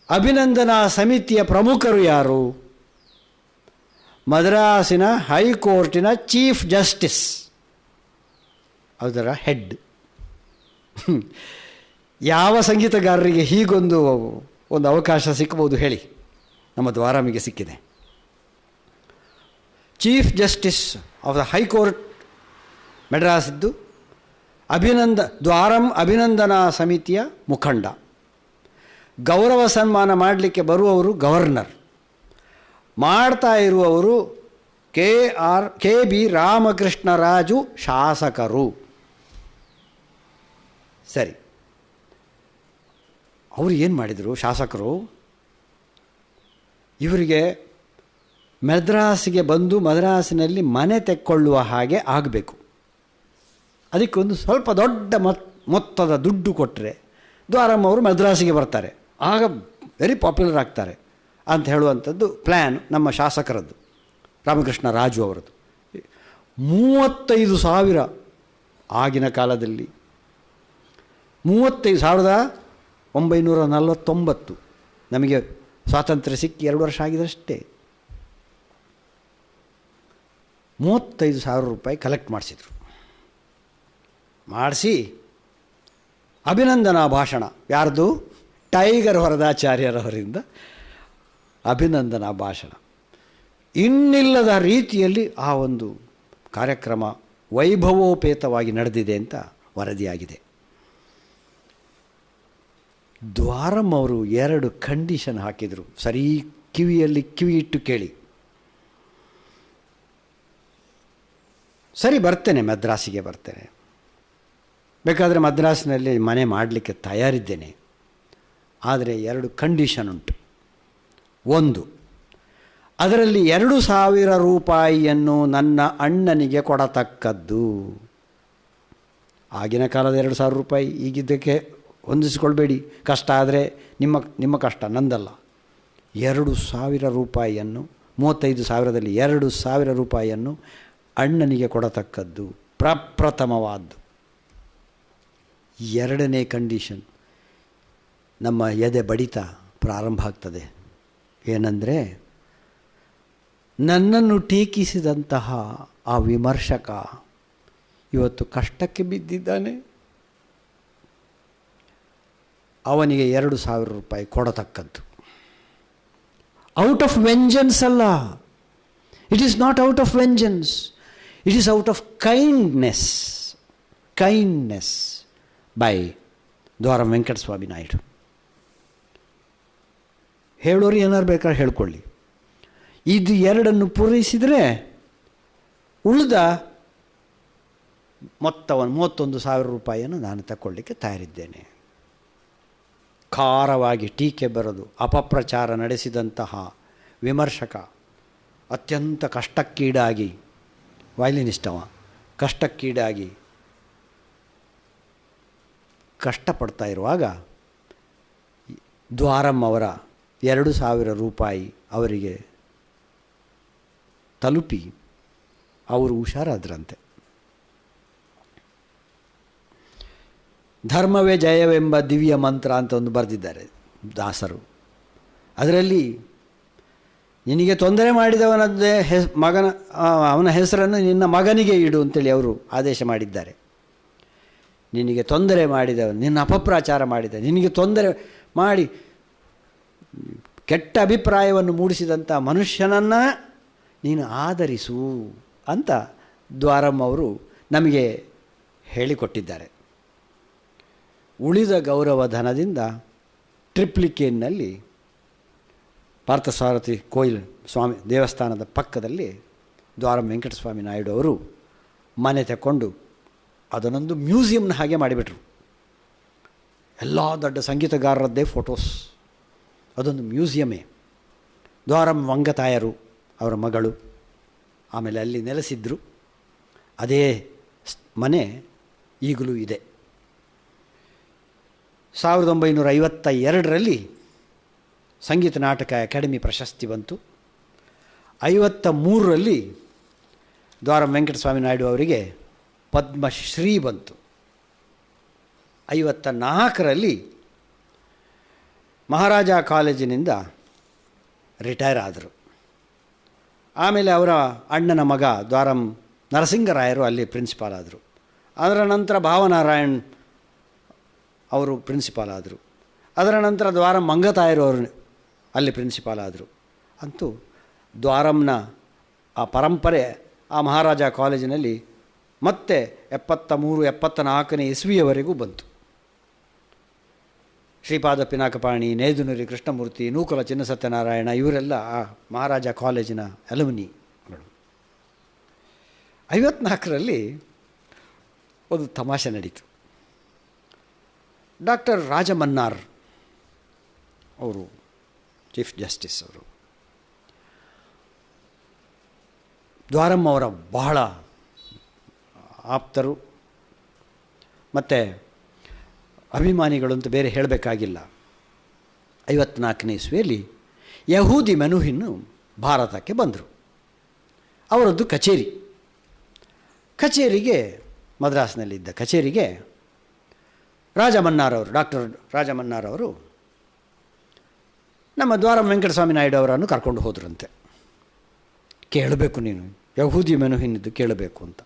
ಅಭಿನಂದನಾ ಸಮಿತಿಯ ಪ್ರಮುಖರು ಯಾರು? ಮದ್ರಾಸಿನ ಹೈಕೋರ್ಟಿನ ಚೀಫ್ ಜಸ್ಟಿಸ್, ಅದರ ಹೆಡ್. ಯಾವ ಸಂಗೀತಗಾರರಿಗೆ ಹೀಗೊಂದು ಅವಕಾಶ ಸಿಕ್ಕಬಹುದು ಹೇಳಿ? ನಮ್ಮ ದ್ವಾರಮಿಗೆ ಸಿಕ್ಕಿದೆ. Chief justice of the high court ಮೆಡ್ರಾಸಿದ್ದು ದ್ವಾರಂ ಅಭಿನಂದನಾ ಸಮಿತಿಯ ಮುಖಂಡ. ಗೌರವ ಸನ್ಮಾನ ಮಾಡಲಿಕ್ಕೆ ಬರುವವರು ಗವರ್ನರ್, ಮಾಡ್ತಾ ಇರುವವರು KB ರಾಮಕೃಷ್ಣರಾಜು ಶಾಸಕರು. ಸರಿ, ಅವರು ಏನು ಮಾಡಿದರು ಶಾಸಕರು? ಇವರಿಗೆ ಮದ್ರಾಸಿಗೆ ಬಂದು ಮದ್ರಾಸಿನಲ್ಲಿ ಮನೆ ತೆಕ್ಕೊಳ್ಳುವ ಹಾಗೆ ಆಗಬೇಕು. ಅದಕ್ಕೊಂದು ಸ್ವಲ್ಪ ದೊಡ್ಡ ಮೊತ್ತದ ದುಡ್ಡು ಕೊಟ್ಟರೆ ದ್ವಾರಂ ಅವರು ಮದ್ರಾಸಿಗೆ ಬರ್ತಾರೆ, ಆಗ ವೆರಿ ಪಾಪ್ಯುಲರ್ ಆಗ್ತಾರೆ ಅಂತ ಹೇಳುವಂಥದ್ದು ಪ್ಲ್ಯಾನ್ ನಮ್ಮ ಶಾಸಕರದ್ದು, ರಾಮಕೃಷ್ಣ ರಾಜು ಅವರದ್ದು. 35,000 ಆಗಿನ ಕಾಲದಲ್ಲಿ, 1949 ನಮಗೆ ಸ್ವಾತಂತ್ರ್ಯ ಸಿಕ್ಕಿ 2 ವರ್ಷ ಆಗಿದಷ್ಟೇ. 35,000 ರೂಪಾಯಿ ಕಲೆಕ್ಟ್ ಮಾಡಿಸಿದರು. ಮಾಡಿಸಿ ಅಭಿನಂದನಾ ಭಾಷಣ, ಯಾರ್ದು? ಟೈಗರ್ ವರದಾಚಾರ್ಯರವರಿಂದ ಅಭಿನಂದನಾ ಭಾಷಣ. ಇನ್ನಿಲ್ಲದ ರೀತಿಯಲ್ಲಿ ಆ ಒಂದು ಕಾರ್ಯಕ್ರಮ ವೈಭವೋಪೇತವಾಗಿ ನಡೆದಿದೆ ಅಂತ ವರದಿಯಾಗಿದೆ. ದ್ವಾರಂ ಅವರು 2 ಕಂಡೀಷನ್ ಹಾಕಿದರು. ಸರಿ ಕಿವಿಯಲ್ಲಿ ಕಿವಿ ಇಟ್ಟು ಕೇಳಿ. ಸರಿ, ಬರ್ತೇನೆ, ಮದ್ರಾಸಿಗೆ ಬರ್ತೇನೆ, ಬೇಕಾದರೆ ಮದ್ರಾಸಿನಲ್ಲಿ ಮನೆ ಮಾಡಲಿಕ್ಕೆ ತಯಾರಿದ್ದೇನೆ. ಆದರೆ 2 ಕಂಡೀಷನ್ ಉಂಟು. ಒಂದು, ಅದರಲ್ಲಿ 2,000 ರೂಪಾಯಿಯನ್ನು ನನ್ನ ಅಣ್ಣನಿಗೆ ಕೊಡತಕ್ಕದ್ದು. ಆಗಿನ ಕಾಲದ 2,000 ರೂಪಾಯಿ ಈಗಿದ್ದಕ್ಕೆ ಹೊಂದಿಸಿಕೊಳ್ಬೇಡಿ, ಕಷ್ಟ ಆದರೆ ನಿಮ್ಮ ಕಷ್ಟ, ನಂದಲ್ಲ. 2,000 ರೂಪಾಯಿಯನ್ನು, 35,000ದಲ್ಲಿ 2,000 ರೂಪಾಯಿಯನ್ನು ಅಣ್ಣನಿಗೆ ಕೊಡತಕ್ಕದ್ದು ಪ್ರಪ್ರಥಮವಾದ್ದು. 2ನೇ ಕಂಡೀಷನ್, ನಮ್ಮ ಎದೆ ಬಡಿತ ಪ್ರಾರಂಭ ಆಗ್ತದೆ. ಏನಂದರೆ, ನನ್ನನ್ನು ಟೀಕಿಸಿದಂತಹ ಆ ವಿಮರ್ಶಕ ಇವತ್ತು ಕಷ್ಟಕ್ಕೆ ಬಿದ್ದಿದ್ದಾನೆ, ಅವನಿಗೆ 2,000 ರೂಪಾಯಿ ಕೊಡತಕ್ಕದ್ದು. ಔಟ್ ಆಫ್ ವೆಂಜನ್ಸ್ ಅಲ್ಲ, it is not out of vengeance, it is out of kindness by Dwaram Venkataswamy Naidu. ಹೇಳೋರು ಏನಾರು ಬೇಕಾದ್ರೆ ಹೇಳ್ಕೊಳ್ಳಿ. ಇದು ಎರಡನ್ನು ಪೂರೈಸಿದರೆ ಉಳಿದ ಮೊತ್ತವನ್ನು 31,000 ರೂಪಾಯಿಯನ್ನು ನಾನು ತಗೊಳ್ಳಿಕ್ಕೆ ತಯಾರಿದ್ದೇನೆ. ಖಾರವಾಗಿ ಟೀಕೆ ಬರೆದು ಅಪಪ್ರಚಾರ ನಡೆಸಿದಂತಹ ವಿಮರ್ಶಕ ಅತ್ಯಂತ ಕಷ್ಟಕ್ಕೀಡಾಗಿ, ವಯಲಿನಿಸ್ಟವ ಕಷ್ಟಕ್ಕೀಡಾಗಿ ಕಷ್ಟಪಡ್ತಾ ಇರುವಾಗ ದ್ವಾರಂ ಅವರ 2,000 ರೂಪಾಯಿ ಅವರಿಗೆ ತಲುಪಿ ಅವರು ಹುಷಾರಾದ್ರಂತೆ. ಧರ್ಮವೇ ಜಯವೆಂಬ ದಿವ್ಯ ಮಂತ್ರ ಅಂತ ಒಂದು ಬರೆದಿದ್ದಾರೆ ದಾಸರು. ಅದರಲ್ಲಿ ನಿನಗೆ ತೊಂದರೆ ಮಾಡಿದವನದ್ದೇ ಅವನ ಹೆಸರನ್ನು ನಿನ್ನ ಮಗನಿಗೆ ಇಡು ಅಂತೇಳಿ ಅವರು ಆದೇಶ ಮಾಡಿದ್ದಾರೆ. ನಿನಗೆ ತೊಂದರೆ ಮಾಡಿದವನು, ನಿನ್ನ ಅಪಪ್ರಚಾರ ಮಾಡಿದ, ನಿನಗೆ ತೊಂದರೆ ಮಾಡಿ ಕೆಟ್ಟ ಅಭಿಪ್ರಾಯವನ್ನು ಮೂಡಿಸಿದಂಥ ಮನುಷ್ಯನನ್ನು ನೀನು ಆದರಿಸು ಅಂತ ದ್ವಾರಂ ಅವರು ನಮಗೆ ಹೇಳಿಕೊಟ್ಟಿದ್ದಾರೆ. ಉಳಿದ ಗೌರವಧನದಿಂದ ಟ್ರಿಪ್ಲಿಕೇನ್ನಲ್ಲಿ ಪಾರ್ಥಸಾರಥಿ ಕೋಯಿಲ್ ಸ್ವಾಮಿ ದೇವಸ್ಥಾನದ ಪಕ್ಕದಲ್ಲಿ ದ್ವಾರಂ ವೆಂಕಟಸ್ವಾಮಿ ನಾಯ್ಡು ಅವರು ಮನೆ ತಗೊಂಡು ಅದನ್ನೊಂದು ಮ್ಯೂಸಿಯಂನ ಹಾಗೆ ಮಾಡಿಬಿಟ್ರು. ಎಲ್ಲ ದೊಡ್ಡ ಸಂಗೀತಗಾರರದ್ದೇ ಫೋಟೋಸ್, ಅದೊಂದು ಮ್ಯೂಸಿಯಮೇ. ದ್ವಾರಂ ವಂಗತಾಯರು ಅವರ ಮಗಳು ಆಮೇಲೆ ಅಲ್ಲಿ ನೆಲೆಸಿದ್ರು. ಅದೇ ಮನೆ ಈಗಲೂ ಇದೆ. 1952ರಲ್ಲಿ ಸಂಗೀತ ನಾಟಕ ಅಕಾಡೆಮಿ ಪ್ರಶಸ್ತಿ ಬಂತು. 53ರಲ್ಲಿ ದ್ವಾರಂ ವೆಂಕಟಸ್ವಾಮಿ ನಾಯ್ಡು ಅವರಿಗೆ ಪದ್ಮಶ್ರೀ ಬಂತು. 54ರಲ್ಲಿ ಮಹಾರಾಜ ಕಾಲೇಜಿನಿಂದ ರಿಟೈರ್ ಆದರು. ಆಮೇಲೆ ಅವರ ಅಣ್ಣನ ಮಗ ದ್ವಾರಂ ನರಸಿಂಗರಾಯರು ಅಲ್ಲಿ ಪ್ರಿನ್ಸಿಪಾಲ್ ಆದರು. ಅದರ ನಂತರ ಭಾವನಾರಾಯಣ್ ಅವರು ಪ್ರಿನ್ಸಿಪಾಲ್ ಆದರು. ಅದರ ನಂತರ ದ್ವಾರಂ ಮಂಗತಾಯರು ಅವರು ಅಲ್ಲಿ ಪ್ರಿನ್ಸಿಪಾಲ್ ಆದರು. ಅಂತೂ ದ್ವಾರಂನ ಆ ಪರಂಪರೆ ಆ ಮಹಾರಾಜ ಕಾಲೇಜಿನಲ್ಲಿ ಮತ್ತೆ 73-74ನೇ ಇಸ್ವಿಯವರೆಗೂ ಬಂತು. ಶ್ರೀಪಾದ ಪಿನಾಕಪಾಣಿ, ನೇದುನೂರಿ ಕೃಷ್ಣಮೂರ್ತಿ, ನೂಕುಲ ಚಿನ್ನಸತ್ಯನಾರಾಯಣ ಇವರೆಲ್ಲ ಆ ಮಹಾರಾಜ ಕಾಲೇಜಿನ ಅಲುಮಿನಿಗಳು. 54ರಲ್ಲಿ ಒಂದು ತಮಾಷೆ ನಡೀತು. ಡಾಕ್ಟರ್ ರಾಜಮನ್ನಾರ್ ಅವರು ಚೀಫ್ ಜಸ್ಟಿಸ್ ಅವರು ದ್ವಾರಂ ಅವರ ಬಹಳ ಆಪ್ತರು ಮತ್ತು ಅಭಿಮಾನಿಗಳು ಅಂತ ಬೇರೆ ಹೇಳಬೇಕಾಗಿಲ್ಲ. 54ನೇ ಇಸ್ವಿಯಲ್ಲಿ ಯಹೂದಿ ಮೆನುಹಿನ್ನು ಭಾರತಕ್ಕೆ ಬಂದರು. ಅವರದ್ದು ಕಚೇರಿಗೆ ಮದ್ರಾಸ್ನಲ್ಲಿದ್ದ ಕಚೇರಿಗೆ ರಾಜಮನ್ನಾರ್ ಅವರು, ಡಾಕ್ಟರ್ ರಾಜಮನ್ನಾರ್ ಅವರು ನಮ್ಮ ದ್ವಾರಂ ವೆಂಕಟಸ್ವಾಮಿ ನಾಯ್ಡು ಅವರನ್ನು ಕರ್ಕೊಂಡು ಹೋದ್ರಂತೆ. ಕೇಳಬೇಕು, ನೀನು ಯಹೂದಿ ಮೆನುಹಿನಿದ್ದು ಕೇಳಬೇಕು ಅಂತ.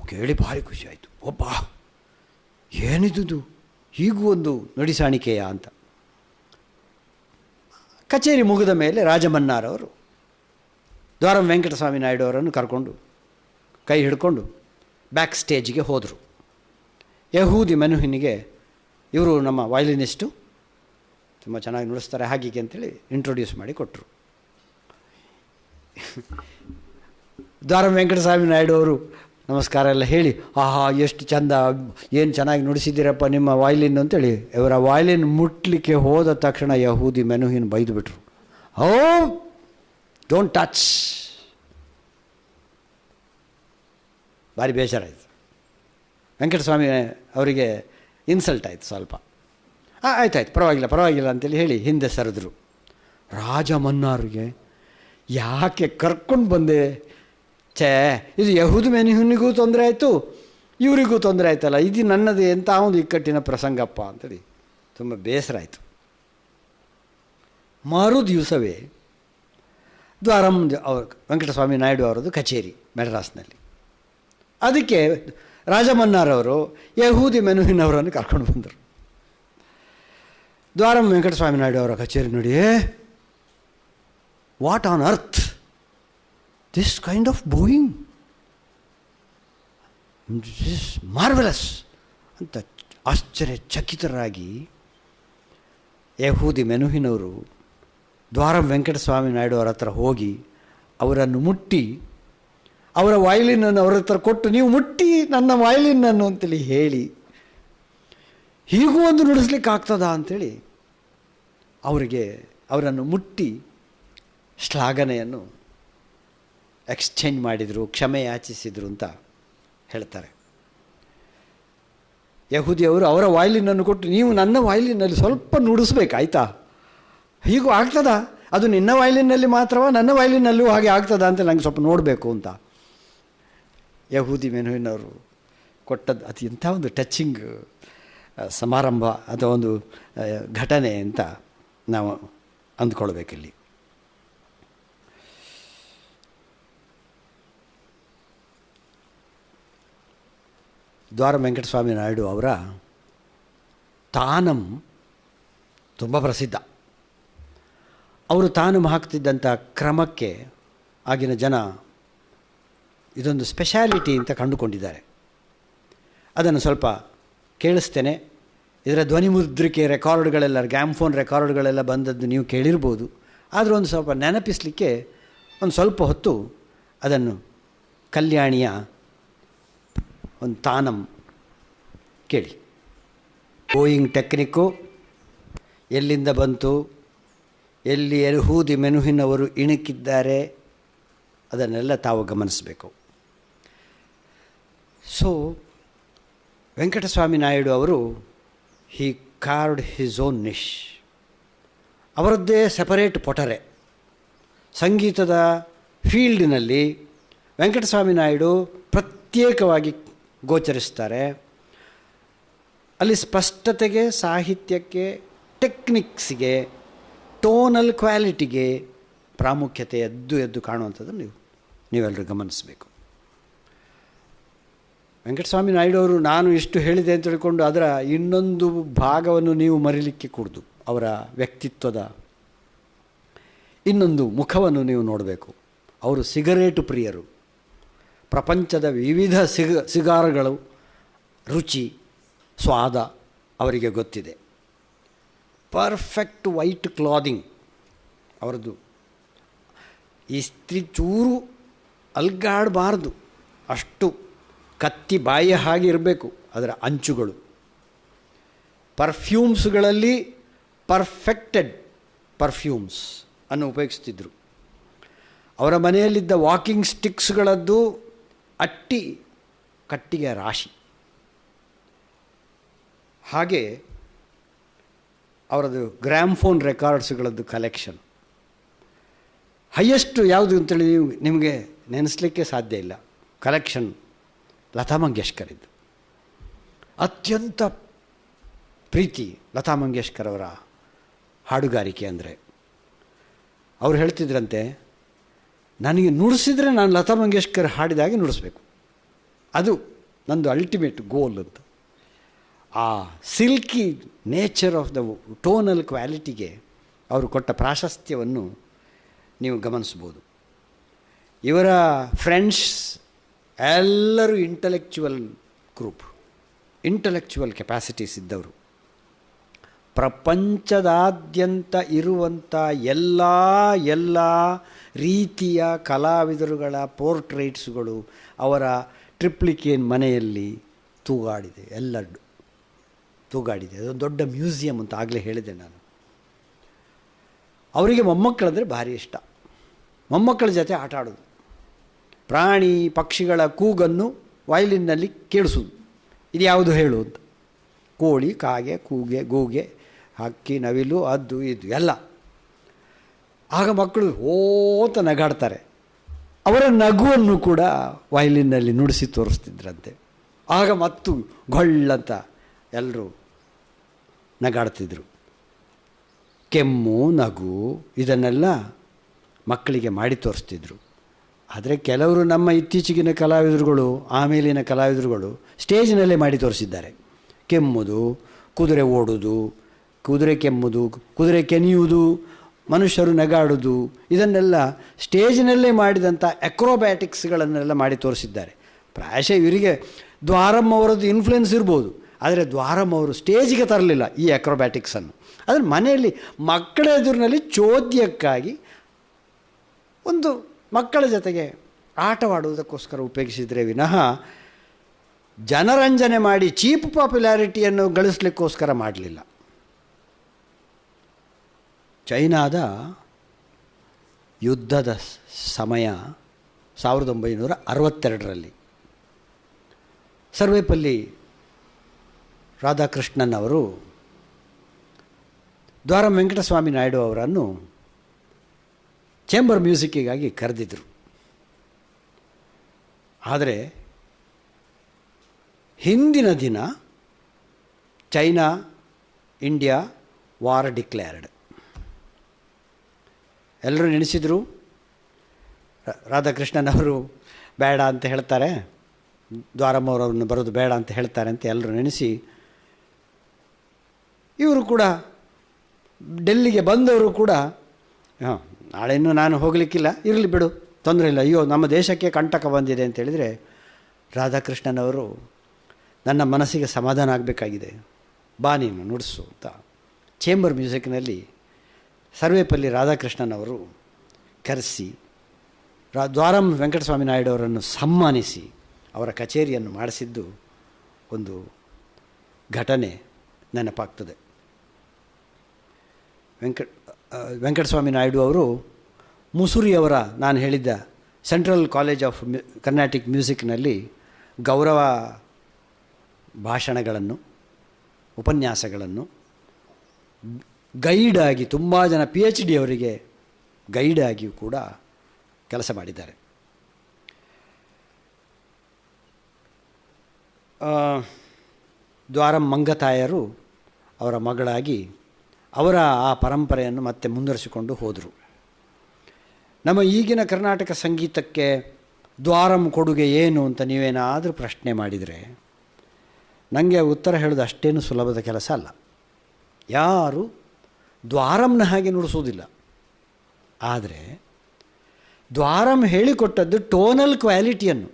ಕೇಳಿ ಭಾರಿ ಖುಷಿ ಆಯಿತು. ಒಬ್ಬ ಏನಿದ್ದು ಹೀಗೂ ಒಂದು ನುಡಿಸಾಣಿಕೆಯ ಅಂತ. ಕಚೇರಿ ಮುಗಿದ ಮೇಲೆ ರಾಜಮನ್ನಾರ್ ಅವರು ದ್ವಾರಂ ವೆಂಕಟಸ್ವಾಮಿ ನಾಯ್ಡು ಅವರನ್ನು ಕರ್ಕೊಂಡು ಕೈ ಹಿಡ್ಕೊಂಡು ಬ್ಯಾಕ್ ಸ್ಟೇಜಿಗೆ ಹೋದರು. ಯಹೂದಿ ಮೆನುಹಿನಿಗೆ ಇವರು ನಮ್ಮ ವಯಲಿನಿಸ್ಟು, ತುಂಬ ಚೆನ್ನಾಗಿ ನುಡಿಸ್ತಾರೆ ಹಾಗೀಗೆ ಅಂತೇಳಿ ಇಂಟ್ರೊಡ್ಯೂಸ್ ಮಾಡಿ ಕೊಟ್ಟರು. ದ್ವಾರಂ ವೆಂಕಟಸ್ವಾಮಿ ನಾಯ್ಡು ಅವರು ನಮಸ್ಕಾರ ಎಲ್ಲ ಹೇಳಿ, ಆಹಾ ಎಷ್ಟು ಚಂದ, ಏನು ಚೆನ್ನಾಗಿ ನುಡಿಸಿದ್ದೀರಪ್ಪ ನಿಮ್ಮ ವಾಯ್ಲಿನ್ ಅಂತೇಳಿ ಇವರ ವಾಯ್ಲಿನ್ ಮುಟ್ಲಿಕ್ಕೆ ಹೋದ ತಕ್ಷಣ ಯಹೂದಿ ಮೆನುಹಿನ್ ಬೈದುಬಿಟ್ರು. Oh don't touch. ಭಾರಿ ಬೇಸರ ಆಯಿತು. ವೆಂಕಟಸ್ವಾಮಿ ಅವರಿಗೆ ಇನ್ಸಲ್ಟ್ ಆಯಿತು ಸ್ವಲ್ಪ. ಆಯ್ತಾಯ್ತು ಪರವಾಗಿಲ್ಲ ಅಂತೇಳಿ ಹೇಳಿ ಹಿಂದೆ ಸರಿದ್ರು. ರಾಜಮನ್ನಾರಿಗೆ ಯಾಕೆ ಕರ್ಕೊಂಡು ಬಂದೆ, ಇದು ಯಹೂದ್ ಮೆನುಹಿನಿಗೂ ತೊಂದರೆ ಆಯಿತು, ಇವರಿಗೂ ತೊಂದರೆ ಆಯ್ತಲ್ಲ, ಇದು ನನ್ನದು ಎಂಥ ಒಂದು ಇಕ್ಕಟ್ಟಿನ ಪ್ರಸಂಗಪ್ಪ ಅಂತೇಳಿ ತುಂಬ ಬೇಸರ ಆಯಿತು. ಮರು ದಿವಸವೇ ದ್ವಾರಂ ವೆಂಕಟಸ್ವಾಮಿ ನಾಯ್ಡು ಅವರದ್ದು ಕಚೇರಿ ಮೆಡ್ರಾಸ್ನಲ್ಲಿ. ಅದಕ್ಕೆ ರಾಜಮನ್ನಾರ್ ಅವರು ಯಹೂದಿ ಮೆನುಹಿನವರನ್ನು ಕರ್ಕೊಂಡು ಬಂದರು. ದ್ವಾರಂ ವೆಂಕಟಸ್ವಾಮಿ ನಾಯ್ಡು ಅವರ ಕಚೇರಿ ನೋಡಿ, what on earth this kind of Boeing, this marvellous ಅಂತ ಆಶ್ಚರ್ಯಚಕಿತರಾಗಿ ಯಹೂದಿ ಮೆನುಹಿನವರು ದ್ವಾರಂ ವೆಂಕಟಸ್ವಾಮಿ ನಾಯ್ಡು ಅವರ ಹತ್ರ ಹೋಗಿ ಅವರನ್ನು ಮುಟ್ಟಿ ಅವರ ವಯಲಿನನ್ನು ಅವರ ಹತ್ರ ಕೊಟ್ಟು, ನೀವು ಮುಟ್ಟಿ ನನ್ನ ವಯಲಿನನ್ನು ಅಂತೇಳಿ ಹೇಳಿ, ಹೀಗೂ ಒಂದು ನುಡಿಸ್ಲಿಕ್ಕೆ ಆಗ್ತದಾ ಅಂಥೇಳಿ ಅವರನ್ನು ಮುಟ್ಟಿ ಶ್ಲಾಘನೆಯನ್ನು ಎಕ್ಸ್ಚೇಂಜ್ ಮಾಡಿದರು, ಕ್ಷಮೆ ಯಾಚಿಸಿದರು ಅಂತ ಹೇಳ್ತಾರೆ. ಯಹೂದಿಯವರು ಅವರ ವಯಲಿನನ್ನು ಕೊಟ್ಟು, ನೀವು ನನ್ನ ವಯಲಿನಲ್ಲಿ ಸ್ವಲ್ಪ ನುಡಿಸ್ಬೇಕು ಆಯಿತಾ, ಹೀಗೂ ಆಗ್ತದಾ, ಅದು ನಿನ್ನ ವಯಲಿನಲ್ಲಿ ಮಾತ್ರವಾ, ನನ್ನ ವಯಲಿನಲ್ಲೂ ಹಾಗೆ ಆಗ್ತದಾ ಅಂತ ನನಗೆ ಸ್ವಲ್ಪ ನೋಡಬೇಕು ಅಂತ ಯಹೂದಿ ಮೆನುವಿನವರು ಕೊಟ್ಟದ್ದು. ಅದು ಇಂಥ ಒಂದು ಟಚಿಂಗ್ ಸಮಾರಂಭ ಅಥವಾ ಒಂದು ಘಟನೆ ಅಂತ ನಾವು ಅಂದ್ಕೊಳ್ಬೇಕಿಲ್ಲಿ. ದ್ವಾರಂ ವೆಂಕಟಸ್ವಾಮಿ ನಾಯ್ಡು ಅವರ ತಾನಂ ತುಂಬ ಪ್ರಸಿದ್ಧ. ಅವರು ತಾನಂ ಹಾಕ್ತಿದ್ದಂಥ ಕ್ರಮಕ್ಕೆ ಆಗಿನ ಜನ ಇದೊಂದು ಸ್ಪೆಷಾಲಿಟಿ ಅಂತ ಕಂಡುಕೊಂಡಿದ್ದಾರೆ. ಅದನ್ನು ಸ್ವಲ್ಪ ಕೇಳಿಸ್ತೇನೆ. ಇದರ ಧ್ವನಿ ಮುದ್ರಿಕೆ ರೆಕಾರ್ಡ್ಗಳೆಲ್ಲ, ಗ್ಯಾಮ್ಫೋನ್ ರೆಕಾರ್ಡ್ಗಳೆಲ್ಲ ಬಂದದ್ದು ನೀವು ಕೇಳಿರ್ಬೋದು. ಆದರೂ ಒಂದು ಸ್ವಲ್ಪ ನೆನಪಿಸಲಿಕ್ಕೆ ಒಂದು ಸ್ವಲ್ಪ ಹೊತ್ತು ಅದನ್ನು ಕಲ್ಯಾಣಿಯ ಒಂದು ತಾನಂ ಕೇಳಿ. ಗೋಯಿಂಗ್ ಟೆಕ್ನಿಕ್ಕು ಎಲ್ಲಿಂದ ಬಂತು, ಎಲ್ಲಿ ಯಹೂದಿ ಮೆನುಹಿನವರು ಇಣುಕಿದ್ದಾರೆ, ಅದನ್ನೆಲ್ಲ ತಾವು ಗಮನಿಸಬೇಕು. ಸೊ ವೆಂಕಟಸ್ವಾಮಿ ನಾಯ್ಡು ಅವರು ಹಿ ಕಾರ್ಡ್ ಹಿಸ್ ಓನ್ ನಿಶ್. ಅವರದ್ದೇ ಸೆಪರೇಟ್ ಪೊಟರೆ. ಸಂಗೀತದ ಫೀಲ್ಡಿನಲ್ಲಿ ವೆಂಕಟಸ್ವಾಮಿ ನಾಯ್ಡು ಪ್ರತ್ಯೇಕವಾಗಿ ಗೋಚರಿಸ್ತಾರೆ. ಅಲ್ಲಿ ಸ್ಪಷ್ಟತೆಗೆ, ಸಾಹಿತ್ಯಕ್ಕೆ, ಟೆಕ್ನಿಕ್ಸ್ಗೆ, ಟೋನಲ್ ಕ್ವಾಲಿಟಿಗೆ ಪ್ರಾಮುಖ್ಯತೆ ಎದ್ದು ಕಾಣುವಂಥದ್ದು ನೀವೆಲ್ಲರೂ ಗಮನಿಸಬೇಕು. ವೆಂಕಟಸ್ವಾಮಿ ನಾಯ್ಡು ಅವರು ನಾನು ಇಷ್ಟು ಹೇಳಿದೆ ಅಂತ ಹೇಳಿಕೊಂಡು ಅದರ ಇನ್ನೊಂದು ಭಾಗವನ್ನು ನೀವು ಮರಿಲಿಕ್ಕೆ ಕೂಡದು. ಅವರ ವ್ಯಕ್ತಿತ್ವದ ಇನ್ನೊಂದು ಮುಖವನ್ನು ನೀವು ನೋಡಬೇಕು. ಅವರು ಸಿಗರೇಟು ಪ್ರಿಯರು. ಪ್ರಪಂಚದ ವಿವಿಧ ಸಿಗಾರುಗಳು ರುಚಿ, ಸ್ವಾದ ಅವರಿಗೆ ಗೊತ್ತಿದೆ. ಪರ್ಫೆಕ್ಟ್ ವೈಟ್ ಕ್ಲಾದಿಂಗ್ ಅವರದ್ದು. ಇಸ್ತ್ರಿ ಚೂರು ಅಲ್ಗಾಡಬಾರ್ದು, ಅಷ್ಟು ಕತ್ತಿ ಬಾಯಿಯ ಹಾಗೆ ಇರಬೇಕು ಅದರ ಅಂಚುಗಳು. ಪರ್ಫ್ಯೂಮ್ಸ್ಗಳಲ್ಲಿ ಪರ್ಫೆಕ್ಟೆಡ್ ಪರ್ಫ್ಯೂಮ್ಸ್ ಅನ್ನು ಉಪಯೋಗಿಸ್ತಿದ್ರು. ಅವರ ಮನೆಯಲ್ಲಿದ್ದ ವಾಕಿಂಗ್ ಸ್ಟಿಕ್ಸ್ಗಳದ್ದು ಕಟ್ಟಿಗೆ ರಾಶಿ. ಹಾಗೆ ಅವರದ್ದು ಗ್ರಾಮ್ಫೋನ್ ರೆಕಾರ್ಡ್ಸ್ಗಳದ್ದು ಕಲೆಕ್ಷನ್. ಹೈಯೆಸ್ಟ್ ಯಾವುದು ಅಂತೇಳಿ ನಿಮಗೆ ನೆನೆಸಲಿಕ್ಕೆ ಸಾಧ್ಯ ಇಲ್ಲ. ಕಲೆಕ್ಷನ್ ಲತಾ ಮಂಗೇಶ್ಕರ್ ಇದ್ದು. ಅತ್ಯಂತ ಪ್ರೀತಿ ಲತಾ ಮಂಗೇಶ್ಕರ್ ಅವರ ಹಾಡುಗಾರಿಕೆ ಅಂದರೆ. ಅವ್ರು ಹೇಳ್ತಿದ್ರಂತೆ, ನನಗೆ ನುಡಿಸಿದರೆ ನಾನು ಲತಾ ಮಂಗೇಶ್ಕರ್ ಹಾಡಿದಾಗೆ ನುಡಿಸ್ಬೇಕು, ಅದು ನಂದು ಅಲ್ಟಿಮೇಟ್ ಗೋಲ್ ಅಂತ. ಆ ಸಿಲ್ಕಿ ನೇಚರ್ ಆಫ್ ದ ಟೋನಲ್ ಕ್ವಾಲಿಟಿಗೆ ಅವರು ಕೊಟ್ಟ ಪ್ರಾಶಸ್ತ್ಯವನ್ನು ನೀವು ಗಮನಿಸ್ಬೋದು. ಇವರ ಫ್ರೆಂಡ್ಸ್ ಎಲ್ಲರೂ ಇಂಟಲೆಕ್ಚುವಲ್ ಗ್ರೂಪ್, ಇಂಟಲೆಕ್ಚುವಲ್ ಕೆಪಾಸಿಟೀಸ್ ಇದ್ದವರು. ಪ್ರಪಂಚದಾದ್ಯಂತ ಇರುವಂಥ ಎಲ್ಲ ರೀತಿಯ ಕಲಾವಿದರುಗಳ ಪೋರ್ಟ್ರೇಟ್ಸ್ಗಳು ಅವರ ಟ್ರಿಪ್ಲಿಕೇನ್ ಮನೆಯಲ್ಲಿ ತೂಗಾಡಿದೆ. ಅದೊಂದು ದೊಡ್ಡ ಮ್ಯೂಸಿಯಂ ಅಂತ ಆಗಲೇ ಹೇಳಿದೆ ನಾನು. ಅವರಿಗೆ ಮೊಮ್ಮಕ್ಕಳಂದರೆ ಭಾರಿ ಇಷ್ಟ. ಮೊಮ್ಮಕ್ಕಳ ಜೊತೆ ಆಟ ಆಡೋದು, ಪ್ರಾಣಿ ಪಕ್ಷಿಗಳ ಕೂಗನ್ನು ವಯಲಿನ್ನಲ್ಲಿ ಕೇಳಿಸೋದು. ಇದು ಯಾವುದು ಹೇಳು ಅಂತ. ಕೋಳಿ, ಕಾಗೆ, ಗೂಗೆ, ಹಕ್ಕಿ, ನವಿಲು, ಅದು ಇದು ಎಲ್ಲ. ಆಗ ಮಕ್ಕಳು ಓತ ನಗಾಡ್ತಾರೆ. ಅವರ ನಗುವನ್ನು ಕೂಡ ವಯಲಿನ್ನಲ್ಲಿ ನುಡಿಸಿ ತೋರಿಸ್ತಿದ್ರಂತೆ. ಆಗ ಮತ್ತು ಗೊಳ್ಳಂತ ಎಲ್ಲರೂ ನಗಾಡ್ತಿದ್ರು. ಕೆಮ್ಮು, ನಗು ಇದನ್ನೆಲ್ಲ ಮಕ್ಕಳಿಗೆ ಮಾಡಿ ತೋರಿಸ್ತಿದ್ರು. ಆದರೆ ಕೆಲವರು ನಮ್ಮ ಇತ್ತೀಚೆಗಿನ ಕಲಾವಿದರುಗಳು, ಆಮೇಲಿನ ಕಲಾವಿದರುಗಳು ಸ್ಟೇಜಿನಲ್ಲೇ ಮಾಡಿ ತೋರಿಸಿದ್ದಾರೆ. ಕೆಮ್ಮುವುದು, ಕುದುರೆ ಓಡುವುದು, ಕುದುರೆ ಕೆಮ್ಮುವುದು, ಕುದುರೆ ಕೆನೆಯುವುದು, ಮನುಷ್ಯರು ನಗಾಡುವುದು, ಇದನ್ನೆಲ್ಲ ಸ್ಟೇಜಿನಲ್ಲೇ ಮಾಡಿದಂಥ ಅಕ್ರೋಬ್ಯಾಟಿಕ್ಸ್ಗಳನ್ನೆಲ್ಲ ಮಾಡಿ ತೋರಿಸಿದ್ದಾರೆ. ಪ್ರಾಯಶಃ ಇವರಿಗೆ ದ್ವಾರಂ ಅವರದ್ದು ಇನ್ಫ್ಲುಯೆನ್ಸ್ ಇರ್ಬೋದು. ಆದರೆ ದ್ವಾರಮ್ ಅವರು ಸ್ಟೇಜಿಗೆ ತರಲಿಲ್ಲ ಈ ಅಕ್ರೋಬ್ಯಾಟಿಕ್ಸನ್ನು. ಅದನ್ನು ಮನೆಯಲ್ಲಿ ಮಕ್ಕಳ ಎದುರಿನಲ್ಲಿ ಚೋದ್ಯಕ್ಕಾಗಿ ಒಂದು ಮಕ್ಕಳ ಜೊತೆಗೆ ಆಟವಾಡುವುದಕ್ಕೋಸ್ಕರ ಉಪಯೋಗಿಸಿದರೆ ವಿನಃ ಜನರಂಜನೆ ಮಾಡಿ ಚೀಪ್ ಪಾಪ್ಯುಲಾರಿಟಿಯನ್ನು ಗಳಿಸಲಿಕ್ಕೋಸ್ಕರ ಮಾಡಲಿಲ್ಲ. ಚೈನಾದ ಯುದ್ಧದ ಸಮಯ 1962ರಲ್ಲಿ ಸರ್ವೇಪಲ್ಲಿ ರಾಧಾಕೃಷ್ಣನ್ ಅವರು ದ್ವಾರಮ್ ವೆಂಕಟಸ್ವಾಮಿ ನಾಯ್ಡು ಅವರನ್ನು ಚೇಂಬರ್ ಮ್ಯೂಸಿಕ್ಕಿಗಾಗಿ ಕರೆದಿದ್ದರು. ಆದರೆ ಹಿಂದಿನ ದಿನ ಚೈನಾ ಇಂಡಿಯಾ ವಾರ್ ಡಿಕ್ಲೇರ್ಡ್. ಎಲ್ಲರೂ ನೆನೆಸಿದರು, ರಾಧಾಕೃಷ್ಣನ್ ಅವರು ಬೇಡ ಅಂತ ಹೇಳ್ತಾರೆ, ದ್ವಾರಮ್ ಅವರನ್ನು ಬರೋದು ಬೇಡ ಅಂತ ಹೇಳ್ತಾರೆ ಅಂತ ಎಲ್ಲರೂ ನೆನೆಸಿ, ಇವರು ಕೂಡ ಡೆಲ್ಲಿಗೆ ಬಂದವರು ಕೂಡ ನಾಳೆ ಇನ್ನೂ ನಾನು ಹೋಗಲಿಕ್ಕಿಲ್ಲ, ಇರಲಿ ಬಿಡು, ತೊಂದರೆ ಇಲ್ಲ, ಅಯ್ಯೋ ನಮ್ಮ ದೇಶಕ್ಕೆ ಕಂಟಕ ಬಂದಿದೆ ಅಂತೇಳಿದರೆ, ರಾಧಾಕೃಷ್ಣನ್ ಅವರು ನನ್ನ ಮನಸ್ಸಿಗೆ ಸಮಾಧಾನ ಆಗಬೇಕಾಗಿದೆ, ಬಾ ನೀನು ನುಡಿಸು ಅಂತ ಚೇಂಬರ್ ಮ್ಯೂಸಿಕ್ನಲ್ಲಿ ಸರ್ವೇಪಲ್ಲಿ ರಾಧಾಕೃಷ್ಣನ್ ಅವರು ಕರೆಸಿ ದ್ವಾರಮ್ ವೆಂಕಟಸ್ವಾಮಿ ನಾಯ್ಡು ಅವರನ್ನು ಸನ್ಮಾನಿಸಿ ಅವರ ಕಚೇರಿಯನ್ನು ಮಾಡಿಸಿದ್ದು ಒಂದು ಘಟನೆ ನೆನಪಾಗ್ತದೆ. ವೆಂಕಟಸ್ವಾಮಿ ನಾಯ್ಡು ಅವರು ಮುಸುರಿಯವರ, ನಾನು ಹೇಳಿದ್ದ ಸೆಂಟ್ರಲ್ ಕಾಲೇಜ್ ಆಫ್ ಕರ್ನಾಟಿಕ್ ಮ್ಯೂಸಿಕ್ನಲ್ಲಿ ಗೌರವ ಭಾಷಣಗಳನ್ನು, ಉಪನ್ಯಾಸಗಳನ್ನು, ಗೈಡಾಗಿ ತುಂಬ ಜನ PhD ಅವರಿಗೆ ಗೈಡಾಗಿಯೂ ಕೂಡ ಕೆಲಸ ಮಾಡಿದ್ದಾರೆ. ದ್ವಾರಮ್ ಮಂಗತಾಯರು ಅವರ ಮಗಳಾಗಿ ಅವರ ಆ ಪರಂಪರೆಯನ್ನು ಮತ್ತೆ ಮುಂದುವರಿಸಿಕೊಂಡು ಹೋದರು. ನಮ್ಮ ಈಗಿನ ಕರ್ನಾಟಕ ಸಂಗೀತಕ್ಕೆ ದ್ವಾರಮ್ ಕೊಡುಗೆ ಏನು ಅಂತ ನೀವೇನಾದರೂ ಪ್ರಶ್ನೆ ಮಾಡಿದರೆ ನನಗೆ ಉತ್ತರ ಹೇಳೋದು ಅಷ್ಟೇನು ಸುಲಭದ ಕೆಲಸ ಅಲ್ಲ. ಯಾರು ದ್ವಾರಮ್ನ ಹಾಗೆ ನುಡಿಸೋದಿಲ್ಲ. ಆದರೆ ದ್ವಾರಮ್ ಹೇಳಿಕೊಟ್ಟದ್ದು ಟೋನಲ್ ಕ್ವಾಲಿಟಿಯನ್ನು,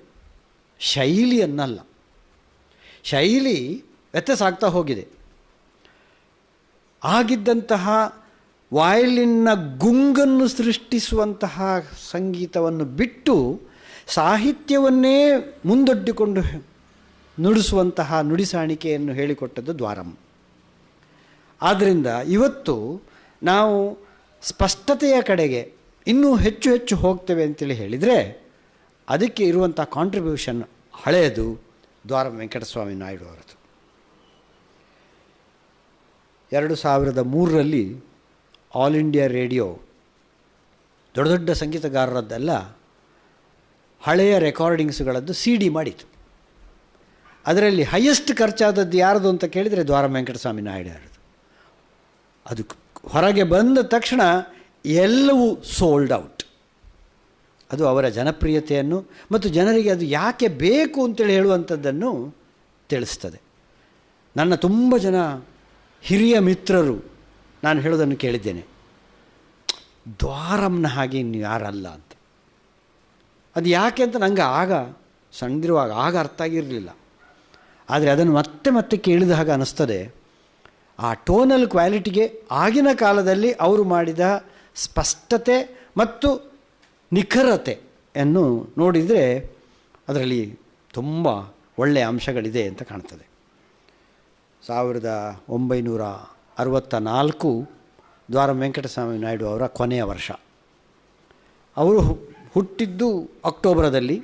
ಶೈಲಿಯನ್ನಲ್ಲ. ಶೈಲಿ ವ್ಯತ್ಯಾಸ ಆಗ್ತಾ ಹೋಗಿದೆ. ಆಗಿದ್ದಂತಹ ವಯಲಿನ್ನ ಗುಂಗನ್ನು ಸೃಷ್ಟಿಸುವಂತಹ ಸಂಗೀತವನ್ನು ಬಿಟ್ಟು ಸಾಹಿತ್ಯವನ್ನೇ ಮುಂದೊಡ್ಡಿಕೊಂಡು ನುಡಿಸುವಂತಹ ನುಡಿಸಾಣಿಕೆಯನ್ನು ಹೇಳಿಕೊಟ್ಟದ್ದು ದ್ವಾರಮ್. ಆದ್ದರಿಂದ ಇವತ್ತು ನಾವು ಸ್ಪಷ್ಟತೆಯ ಕಡೆಗೆ ಇನ್ನೂ ಹೆಚ್ಚು ಹೆಚ್ಚು ಹೋಗ್ತೇವೆ ಅಂತೇಳಿ ಹೇಳಿದರೆ ಅದಕ್ಕೆ ಇರುವಂಥ ಕಾಂಟ್ರಿಬ್ಯೂಷನ್ ಹಳೆಯದು ದ್ವಾರಮ್ ವೆಂಕಟಸ್ವಾಮಿ ನಾಯ್ಡು ಅವರದು. 2003ರಲ್ಲಿ ಆಲ್ ಇಂಡಿಯಾ ರೇಡಿಯೋ ದೊಡ್ಡ ದೊಡ್ಡ ಸಂಗೀತಗಾರರದ್ದೆಲ್ಲ ಹಳೆಯ ರೆಕಾರ್ಡಿಂಗ್ಸ್ಗಳದ್ದು CD ಮಾಡಿತು. ಅದರಲ್ಲಿ ಹೈಯೆಸ್ಟ್ ಖರ್ಚಾದದ್ದು ಯಾರದು ಅಂತ ಕೇಳಿದರೆ ದ್ವಾರಮ್ ವೆಂಕಟಸ್ವಾಮಿ ನಾಯ್ಡು ಅವರದು. ಅದು ಹೊರಗೆ ಬಂದ ತಕ್ಷಣ ಎಲ್ಲವೂ ಸೋಲ್ಡ್ ಔಟ್. ಅದು ಅವರ ಜನಪ್ರಿಯತೆಯನ್ನು ಮತ್ತು ಜನರಿಗೆ ಅದು ಯಾಕೆ ಬೇಕು ಅಂತೇಳಿ ಹೇಳುವಂಥದ್ದನ್ನು ತಿಳಿಸ್ತದೆ. ನನ್ನ ತುಂಬ ಜನ ಹಿರಿಯ ಮಿತ್ರರು ನಾನು ಹೇಳೋದನ್ನು ಕೇಳಿದ್ದೇನೆ, ದ್ವಾರಮ್ನ ಹಾಗೆ ಇನ್ನು ಯಾರಲ್ಲ ಅಂತ. ಅದು ಯಾಕೆ ಅಂತ ನನಗೆ ಆಗ ಸಣ್ಣದಿರುವಾಗ ಅರ್ಥ ಆಗಿರಲಿಲ್ಲ. ಆದರೆ ಅದನ್ನು ಮತ್ತೆ ಮತ್ತೆ ಕೇಳಿದ ಹಾಗೆ ಅನ್ನಿಸ್ತದೆ. ಆ ಟೋನಲ್ ಕ್ವಾಲಿಟಿಗೆ ಆಗಿನ ಕಾಲದಲ್ಲಿ ಅವರು ಮಾಡಿದ ಸ್ಪಷ್ಟತೆ ಮತ್ತು ನಿಖರತೆಯನ್ನು ನೋಡಿದರೆ ಅದರಲ್ಲಿ ತುಂಬ ಒಳ್ಳೆಯ ಅಂಶಗಳಿದೆ ಅಂತ ಕಾಣ್ತದೆ. 1964 ದ್ವಾರಮ್ ವೆಂಕಟಸ್ವಾಮಿ ನಾಯ್ಡು ಅವರ ಕೊನೆಯ ವರ್ಷ. ಅವರು ಹುಟ್ಟಿದ್ದು ಅಕ್ಟೋಬರದಲ್ಲಿ,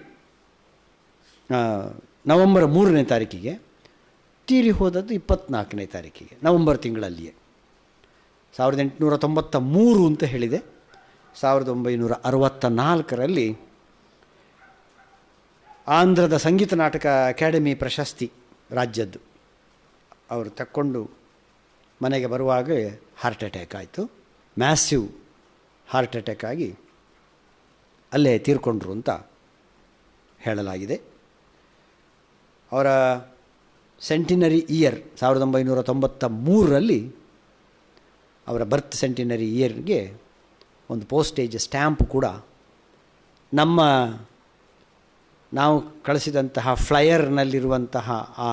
ನವಂಬರ್ 3ನೇ ತಾರೀಕಿಗೆ, ತೀರಿ ಹೋದದ್ದು 24ನೇ ತಾರೀಕಿಗೆ, ನವಂಬರ್ ತಿಂಗಳಲ್ಲಿಯೇ. 1893 ಅಂತ ಹೇಳಿದೆ. 1964ರಲ್ಲಿ ಆಂಧ್ರದ ಸಂಗೀತ ನಾಟಕ ಅಕಾಡೆಮಿ ಪ್ರಶಸ್ತಿ ರಾಜ್ಯದ್ದು ಅವರು ತಕ್ಕೊಂಡು ಮನೆಗೆ ಬರುವಾಗ ಹಾರ್ಟ್ ಅಟ್ಯಾಕ್ ಆಯಿತು. ಮ್ಯಾಸಿವ್ ಹಾರ್ಟ್ ಅಟ್ಯಾಕ್ ಆಗಿ ಅಲ್ಲೇ ತೀರ್ಕೊಂಡ್ರು ಅಂತ ಹೇಳಲಾಗಿದೆ. ಅವರ ಸೆಂಟಿನರಿ ಇಯರ್ 1993ರಲ್ಲಿ ಅವರ ಬರ್ತ್ ಸೆಂಟಿನರಿ ಇಯರ್ಗೆ ಒಂದು ಪೋಸ್ಟೇಜ್ ಸ್ಟ್ಯಾಂಪ್ ಕೂಡ ನಾವು ಕಳಿಸಿದಂತಹ ಫ್ಲೈಯರ್ನಲ್ಲಿರುವಂತಹ ಆ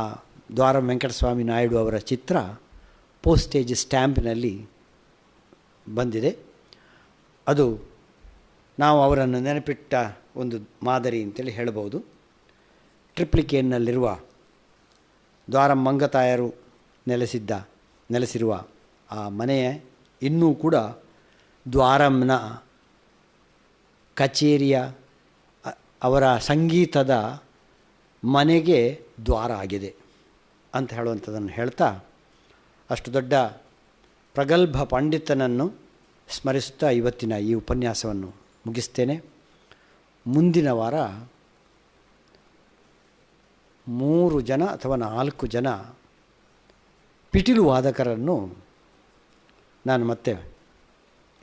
ದ್ವಾರಂ ವೆಂಕಟಸ್ವಾಮಿ ನಾಯ್ಡು ಅವರ ಚಿತ್ರ ಪೋಸ್ಟೇಜ್ ಸ್ಟ್ಯಾಂಪಿನಲ್ಲಿ ಬಂದಿದೆ. ಅದು ನಾವು ಅವರನ್ನು ನೆನಪಿಟ್ಟ ಒಂದು ಮಾದರಿ ಅಂತೇಳಿ ಹೇಳಬಹುದು. ಟ್ರಿಪ್ಲಿಕೇನ್ನಲ್ಲಿರುವ ದ್ವಾರಂ ಮಂಗತಾಯರು ನೆಲೆಸಿರುವ ಆ ಮನೆ ಇನ್ನೂ ಕೂಡ ದ್ವಾರಂನ ಕಚೇರಿಯ ಅವರ ಸಂಗೀತದ ಮನೆಗೆ ದ್ವಾರ ಆಗಿದೆ ಅಂತ ಹೇಳುವಂಥದ್ದನ್ನು ಹೇಳ್ತಾ, ಅಷ್ಟು ದೊಡ್ಡ ಪ್ರಗಲ್ಭ ಪಂಡಿತನನ್ನು ಸ್ಮರಿಸುತ್ತಾ ಇವತ್ತಿನ ಈ ಉಪನ್ಯಾಸವನ್ನು ಮುಗಿಸ್ತೇನೆ. ಮುಂದಿನ ವಾರ 3 ಜನ ಅಥವಾ 4 ಜನ ಪಿಟೀಲು ವಾದಕರನ್ನು ನಾನು ಮತ್ತೆ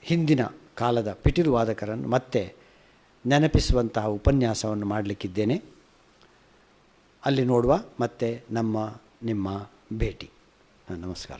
ಹಿಂದಿನ ಕಾಲದ ಪಿಟೀಲು ವಾದಕರನ್ನು ಮತ್ತೆ ನೆನಪಿಸುವಂತಹ ಉಪನ್ಯಾಸವನ್ನು ಮಾಡಲಿಕ್ಕಿದ್ದೇನೆ. ಅಲ್ಲಿ ನೋಡುವ. ಮತ್ತೆ ನಿಮ್ಮ ಭೇಟಿ. ನಮಸ್ಕಾರ.